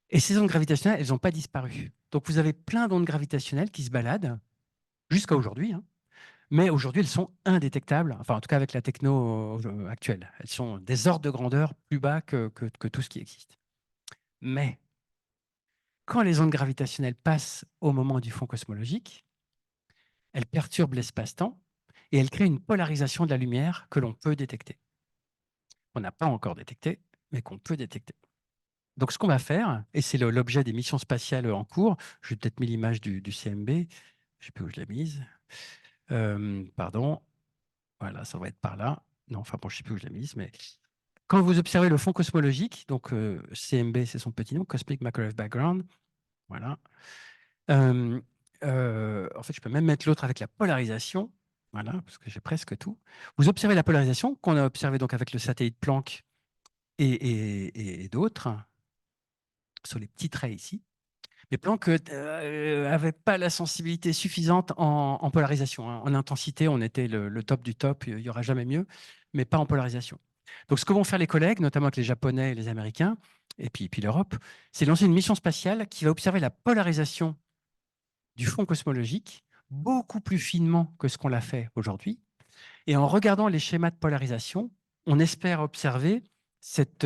D: Et ces ondes gravitationnelles, elles n'ont pas disparu. Donc vous avez plein d'ondes gravitationnelles qui se baladent jusqu'à aujourd'hui, hein. Mais aujourd'hui, elles sont indétectables, enfin en tout cas avec la techno actuelle. Elles sont des ordres de grandeur plus bas que tout ce qui existe. Mais quand les ondes gravitationnelles passent au moment du fond cosmologique, elles perturbent l'espace-temps et elles créent une polarisation de la lumière que l'on peut détecter. On n'a pas encore détecté, mais qu'on peut détecter. Donc, ce qu'on va faire, et c'est l'objet des missions spatiales en cours, je vais peut-être mis l'image du CMB, je ne sais plus où je l'ai mise. Pardon, voilà, ça va être par là. Non, enfin bon, je ne sais plus où je l'ai mise, mais quand vous observez le fond cosmologique, donc CMB, c'est son petit nom, Cosmic Microwave Background, voilà. En fait, je peux même mettre l'autre avec la polarisation, voilà, parce que j'ai presque tout. Vous observez la polarisation qu'on a observée donc avec le satellite Planck et d'autres, sur les petits traits ici. Mais Planck n'avait pas la sensibilité suffisante en polarisation, hein. En intensité, on était le top du top, il n'y aura jamais mieux, mais pas en polarisation. Donc, ce que vont faire les collègues, notamment avec les Japonais et les Américains, et puis l'Europe, c'est lancer une mission spatiale qui va observer la polarisation du fond cosmologique beaucoup plus finement que ce qu'on l'a fait aujourd'hui. Et en regardant les schémas de polarisation, on espère observer cette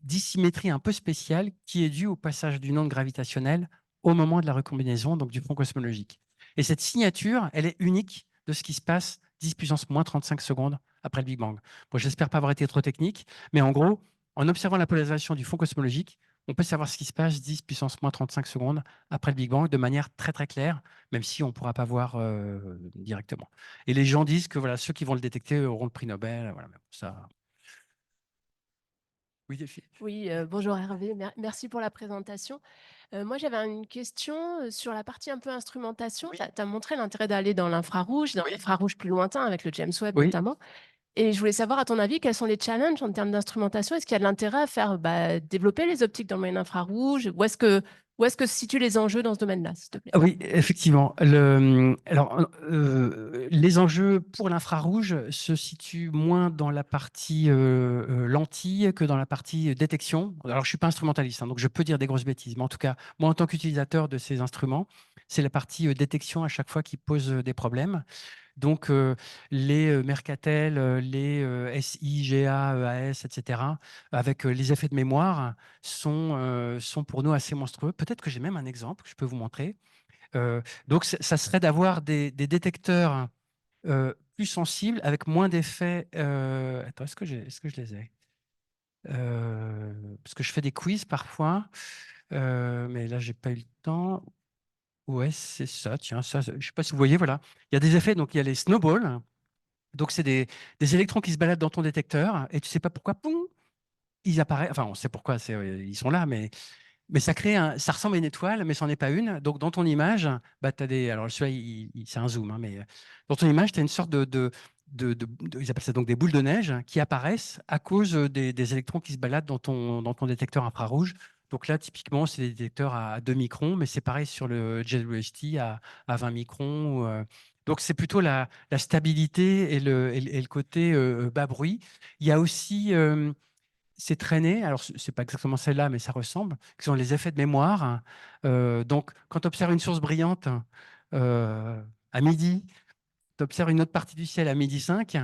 D: dissymétrie un peu spéciale qui est due au passage d'une onde gravitationnelle au moment de la recombinaison donc du fond cosmologique. Et cette signature, elle est unique de ce qui se passe 10 puissance moins 35 secondes après le Big Bang. Bon, j'espère pas avoir été trop technique, mais en gros, en observant la polarisation du fond cosmologique, on peut savoir ce qui se passe 10 puissance moins 35 secondes après le Big Bang de manière très très claire, même si on ne pourra pas voir directement. Et les gens disent que voilà, ceux qui vont le détecter auront le prix Nobel. Voilà, ça... Oui, Delphine.
G: Oui, bonjour Hervé, merci pour la présentation. Moi, j'avais une question sur la partie un peu instrumentation.
D: Oui.
G: Tu as montré l'intérêt d'aller dans l'infrarouge, dans l'infrarouge plus lointain avec le James Webb
D: Oui.
G: notamment. Et je voulais savoir, à ton avis, quels sont les challenges en termes d'instrumentation? Est-ce qu'il y a de l'intérêt à faire développer les optiques dans le moyen infrarouge? Où est-ce que se situent les enjeux dans ce domaine-là, s'il te plaît?
D: Oui, effectivement. Alors, les enjeux pour l'infrarouge se situent moins dans la partie lentille que dans la partie détection. Alors, je ne suis pas instrumentaliste, hein, donc je peux dire des grosses bêtises. Mais en tout cas, moi, en tant qu'utilisateur de ces instruments, c'est la partie détection à chaque fois qui pose des problèmes. Donc, les Mercatel, les SI, GA, EAS, etc., avec les effets de mémoire, sont pour nous assez monstrueux. Peut-être que j'ai même un exemple que je peux vous montrer. Donc, ça serait d'avoir des détecteurs plus sensibles avec moins d'effets. Attends, est-ce que je les ai? Parce que je fais des quiz parfois, mais là, j'ai pas eu le temps. Ouais, c'est ça. Tiens, ça, je ne sais pas si vous voyez, voilà. Il y a des effets, donc il y a les snowballs. Donc, c'est des électrons qui se baladent dans ton détecteur et tu ne sais pas pourquoi, poum, ils apparaissent. Enfin, on sait pourquoi, ils sont là, mais Mais ça crée ça ressemble à une étoile, mais ce n'en est pas une. Donc, dans ton image, bah, tu as des. Alors, celui-là, c'est un zoom, hein, mais dans ton image, tu as une sorte ils appellent ça donc des boules de neige qui apparaissent à cause des électrons qui se baladent dans ton détecteur infrarouge. Donc là, typiquement, c'est des détecteurs à 2 microns, mais c'est pareil sur le JWST à 20 microns. Donc, c'est plutôt la stabilité et le côté bas bruit. Il y a aussi ces traînées, alors ce n'est pas exactement celle-là, mais ça ressemble, qui sont les effets de mémoire. Donc, quand tu observes une source brillante à midi, tu observes une autre partie du ciel à midi 5,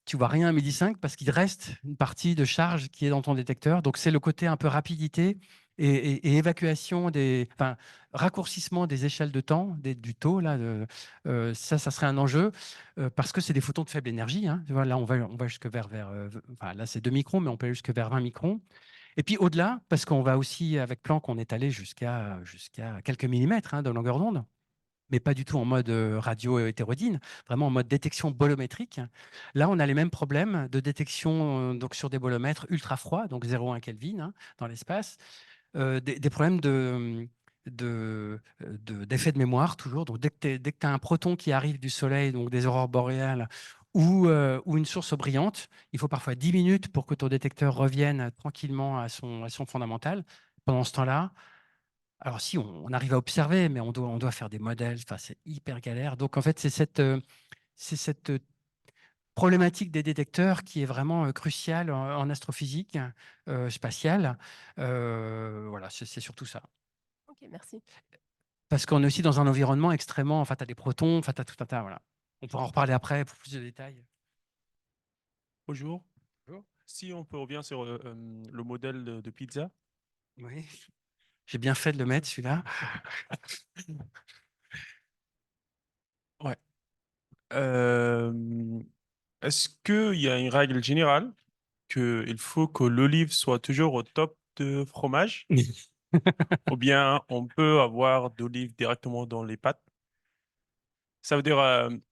D: tu vois rien à midi 5 parce qu'il reste une partie de charge qui est dans ton détecteur. Donc, c'est le côté un peu rapidité et évacuation enfin, raccourcissement des échelles de temps, du taux. Là, ça serait un enjeu parce que c'est des photons de faible énergie. Hein. Tu vois, là, on va jusque enfin, là, c'est 2 microns, mais on peut aller jusque vers 20 microns. Et puis au-delà, parce qu'on va aussi, avec Planck, on est allé jusqu'à quelques millimètres de longueur d'onde, mais pas du tout en mode radio-hétérodyne, vraiment en mode détection bolométrique. Là, on a les mêmes problèmes de détection donc sur des bolomètres ultra froids, donc 0,1 Kelvin dans l'espace, des problèmes d'effet de mémoire toujours. Donc, dès que tu as un proton qui arrive du Soleil, donc des aurores boréales, ou une source brillante, il faut parfois 10 minutes pour que ton détecteur revienne tranquillement à son fondamental. Pendant ce temps-là, alors si, on arrive à observer, mais on doit faire des modèles, enfin, c'est hyper galère. Donc en fait, c'est cette problématique des détecteurs qui est vraiment cruciale en astrophysique spatiale. Voilà, c'est surtout ça.
G: Ok, merci.
D: Parce qu'on est aussi dans un environnement extrêmement, enfin, tu as des protons, enfin, tu as tout un tas, voilà. On pourra en reparler après pour plus de détails.
H: Bonjour. Si on peut revenir sur le modèle de pizza.
D: Oui, j'ai bien fait de le mettre, celui-là.
H: Ouais. Est-ce qu'il y a une règle générale qu'il faut que l'olive soit toujours au top de fromage ou bien on peut avoir d'olive directement dans les pâtes? Ça veut dire,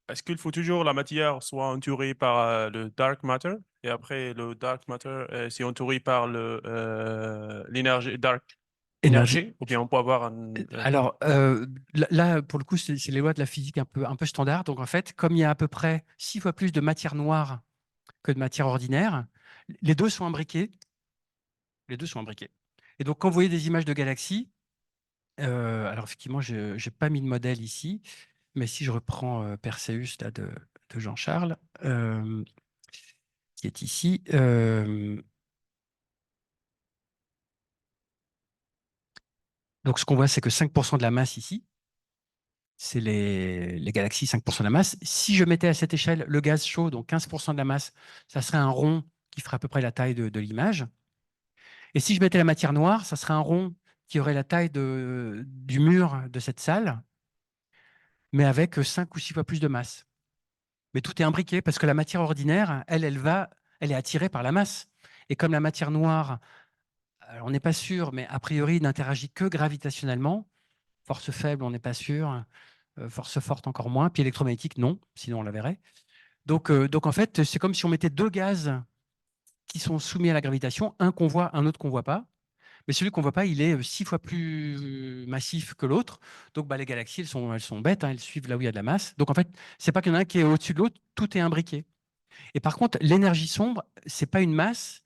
H: est-ce qu'il faut toujours la matière soit entourée par le dark matter et après le dark matter c'est entouré par l'énergie dark énergie ou bien on peut avoir
D: Alors là, pour le coup, c'est les lois de la physique un peu standard. Donc en fait, comme il y a à peu près 6 fois plus de matière noire que de matière ordinaire, les deux sont imbriqués. Les deux sont imbriqués. Et donc quand vous voyez des images de galaxies, alors effectivement, je n'ai pas mis de modèle ici, mais si je reprends Perseus là, de Jean-Charles, qui est ici, donc ce qu'on voit, c'est que 5% de la masse ici, c'est les galaxies, 5% de la masse. Si je mettais à cette échelle le gaz chaud, donc 15% de la masse, ça serait un rond qui ferait à peu près la taille de l'image. Et si je mettais la matière noire, ça serait un rond qui aurait la taille du mur de cette salle, mais avec 5 ou 6 fois plus de masse. Mais tout est imbriqué parce que la matière ordinaire, elle est attirée par la masse. Et comme la matière noire, alors on n'est pas sûr, mais a priori n'interagit que gravitationnellement, force faible, on n'est pas sûr, force forte encore moins, puis électromagnétique, non, sinon on la verrait. Donc en fait, c'est comme si on mettait deux gaz qui sont soumis à la gravitation, un qu'on voit, un autre qu'on ne voit pas. Mais celui qu'on ne voit pas, il est 6 fois plus massif que l'autre. Donc bah, les galaxies, elles sont bêtes, hein, elles suivent là où il y a de la masse. Donc en fait, ce n'est pas qu'il y en a un qui est au-dessus de l'autre, tout est imbriqué. Et par contre, l'énergie sombre, ce n'est pas une masse,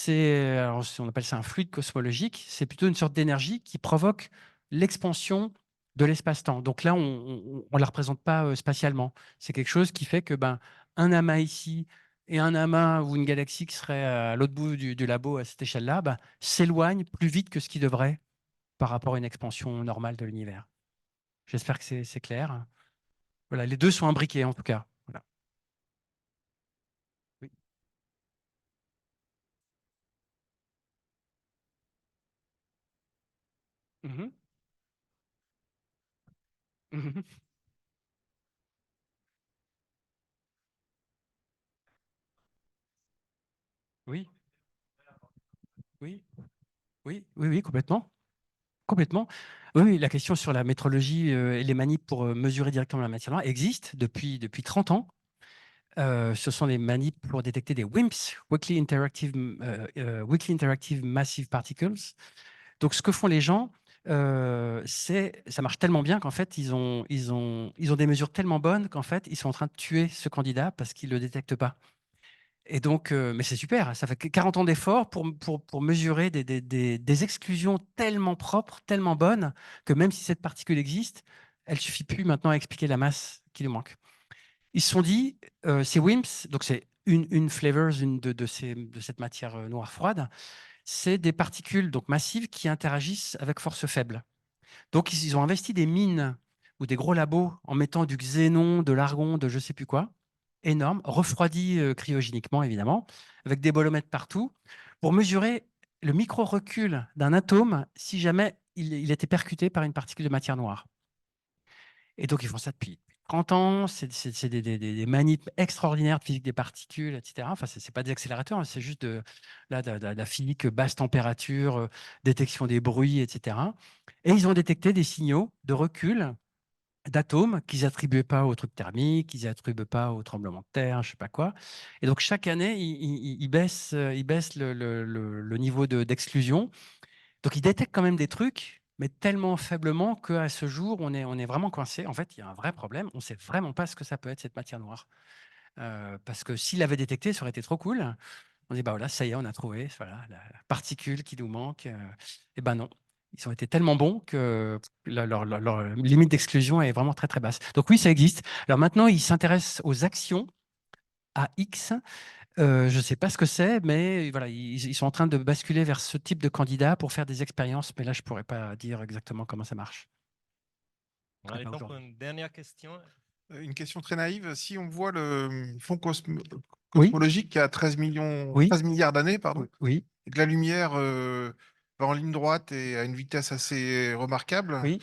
D: on appelle ça un fluide cosmologique, c'est plutôt une sorte d'énergie qui provoque l'expansion de l'espace-temps. Donc là, on ne la représente pas spatialement. C'est quelque chose qui fait que un amas ici et un amas ou une galaxie qui serait à l'autre bout du labo à cette échelle-là s'éloignent plus vite que ce qui devrait par rapport à une expansion normale de l'univers. J'espère que c'est clair. Voilà, les deux sont imbriqués en tout cas. Voilà. Oui. Mhm. Mhm. Oui, oui, oui, complètement. Complètement. Oui, oui, la question sur la métrologie et les manips pour mesurer directement la matière noire existe depuis 30 ans. Ce sont des manips pour détecter des WIMPs, Weakly Interactive Massive Particles. Donc, ce que font les gens, ça marche tellement bien qu'en fait, ils ont des mesures tellement bonnes qu'en fait, ils sont en train de tuer ce candidat parce qu'ils ne le détectent pas. Et donc, mais c'est super, ça fait 40 ans d'efforts pour mesurer des exclusions tellement propres, tellement bonnes, que même si cette particule existe, elle ne suffit plus maintenant à expliquer la masse qui lui manque. Ils se sont dit, c'est WIMPs, donc c'est une flavors de cette matière noire froide, c'est des particules donc massives qui interagissent avec force faible. Donc, ils ont investi des mines ou des gros labos en mettant du xénon, de l'argon, de je ne sais plus quoi, énorme, refroidi cryogéniquement, évidemment, avec des bolomètres partout, pour mesurer le micro-recul d'un atome si jamais il était percuté par une particule de matière noire. Et donc, ils font ça depuis 30 ans. C'est des manips extraordinaires de physique des particules, etc. Enfin, ce n'est pas des accélérateurs, hein, c'est juste de la physique basse température, détection des bruits, etc. Et ils ont détecté des signaux de recul d'atomes qu'ils n'attribuaient pas au truc thermique, qu'ils n'attribuaient pas au tremblement de terre, je ne sais pas quoi. Et donc, chaque année, ils baissent le niveau d'exclusion. Donc, ils détectent quand même des trucs, mais tellement faiblement qu'à ce jour, on est vraiment coincé. En fait, il y a un vrai problème. On ne sait vraiment pas ce que ça peut être, cette matière noire. Parce que s'il l'avait détecté, ça aurait été trop cool. On dit, bah voilà, ça y est, on a trouvé voilà, la particule qui nous manque. Et ben non. Ils ont été tellement bons que leur limite d'exclusion est vraiment très, très basse. Donc oui, ça existe. Alors maintenant, ils s'intéressent aux actions à X. Je ne sais pas ce que c'est, mais voilà, ils sont en train de basculer vers ce type de candidat pour faire des expériences. Mais là, je ne pourrais pas dire exactement comment ça marche.
C: Allez, donc, une dernière question.
I: Une question très naïve. Si on voit le fonds
D: Oui.
I: cosmologique qui a 13
D: Oui.
I: milliards d'années, pardon,
D: Oui.
I: et que la lumière va en ligne droite et à une vitesse assez remarquable,
D: Oui.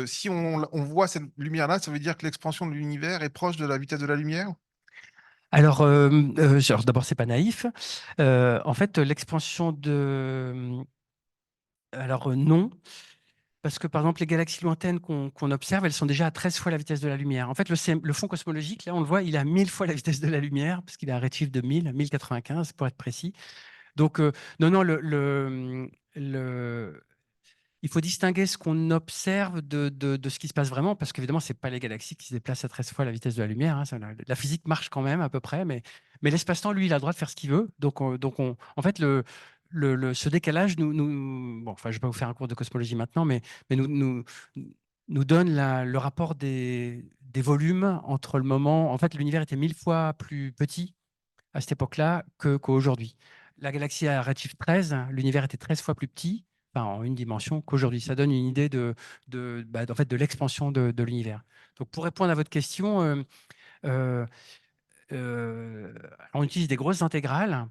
I: si on voit cette lumière-là, ça veut dire que l'expansion de l'univers est proche de la vitesse de la lumière?
D: Alors, d'abord, c'est pas naïf. En fait, l'expansion de... Alors, non. Parce que, par exemple, les galaxies lointaines qu'on observe, elles sont déjà à 13 fois la vitesse de la lumière. En fait, le fond cosmologique, là, on le voit, il est à 1000 fois la vitesse de la lumière, parce qu'il a un redshift de 1095, pour être précis. Donc, non, il faut distinguer ce qu'on observe de ce qui se passe vraiment, parce qu'évidemment, ce n'est pas les galaxies qui se déplacent à 13 fois la vitesse de la lumière. Hein. La physique marche quand même à peu près, mais l'espace-temps, lui, il a le droit de faire ce qu'il veut. Donc, en fait, ce décalage, bon, enfin, je ne vais pas vous faire un cours de cosmologie maintenant, mais nous donne le rapport des volumes entre le moment. En fait, l'univers était 1000 fois plus petit à cette époque-là qu'aujourd'hui. La galaxie à redshift 13, l'univers était 13 fois plus petit, enfin, en une dimension, qu'aujourd'hui. Ça donne une idée en fait, de l'expansion de l'univers. Donc, pour répondre à votre question, on utilise des grosses intégrales.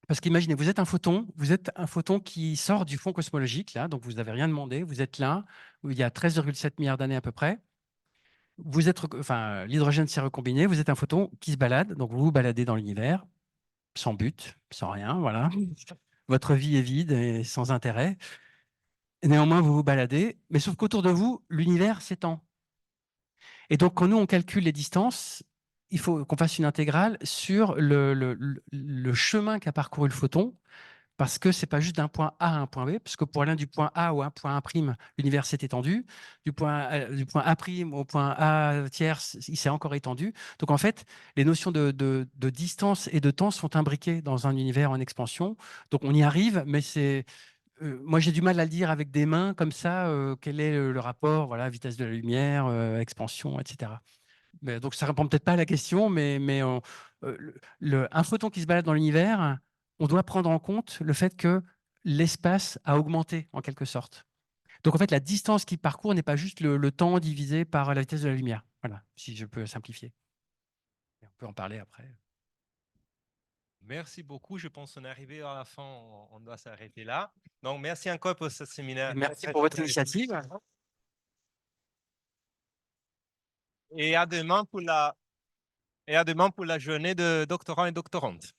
D: Parce qu'imaginez, vous êtes un photon qui sort du fond cosmologique, là, donc vous n'avez rien demandé, vous êtes là, où il y a 13,7 milliards d'années à peu près. L'hydrogène s'est recombiné, vous êtes un photon qui se balade, donc vous vous baladez dans l'univers, sans but, sans rien, voilà. Votre vie est vide et sans intérêt. Néanmoins, vous vous baladez, mais sauf qu'autour de vous, l'univers s'étend. Et donc, quand nous, on calcule les distances, il faut qu'on fasse une intégrale sur le chemin qu'a parcouru le photon, parce que ce n'est pas juste d'un point A à un point B, parce que pour aller du point A ou un point A', l'univers s'est étendu, du point A' au point A tierce, il s'est encore étendu. Donc en fait, les notions de distance et de temps sont imbriquées dans un univers en expansion. Donc on y arrive, mais moi j'ai du mal à le dire avec des mains comme ça, quel est le rapport, voilà, vitesse de la lumière, expansion, etc. Donc ça ne répond peut-être pas à la question, mais un photon qui se balade dans l'univers, on doit prendre en compte le fait que l'espace a augmenté en quelque sorte. Donc en fait, la distance qu'il parcourt n'est pas juste le temps divisé par la vitesse de la lumière. Voilà, si je peux simplifier. On peut en parler après.
C: Merci beaucoup. Je pense qu'on est arrivé à la fin. On doit s'arrêter là. Donc, merci encore pour ce séminaire.
D: Et merci pour votre initiative.
C: Et à demain pour la journée de doctorants et doctorantes.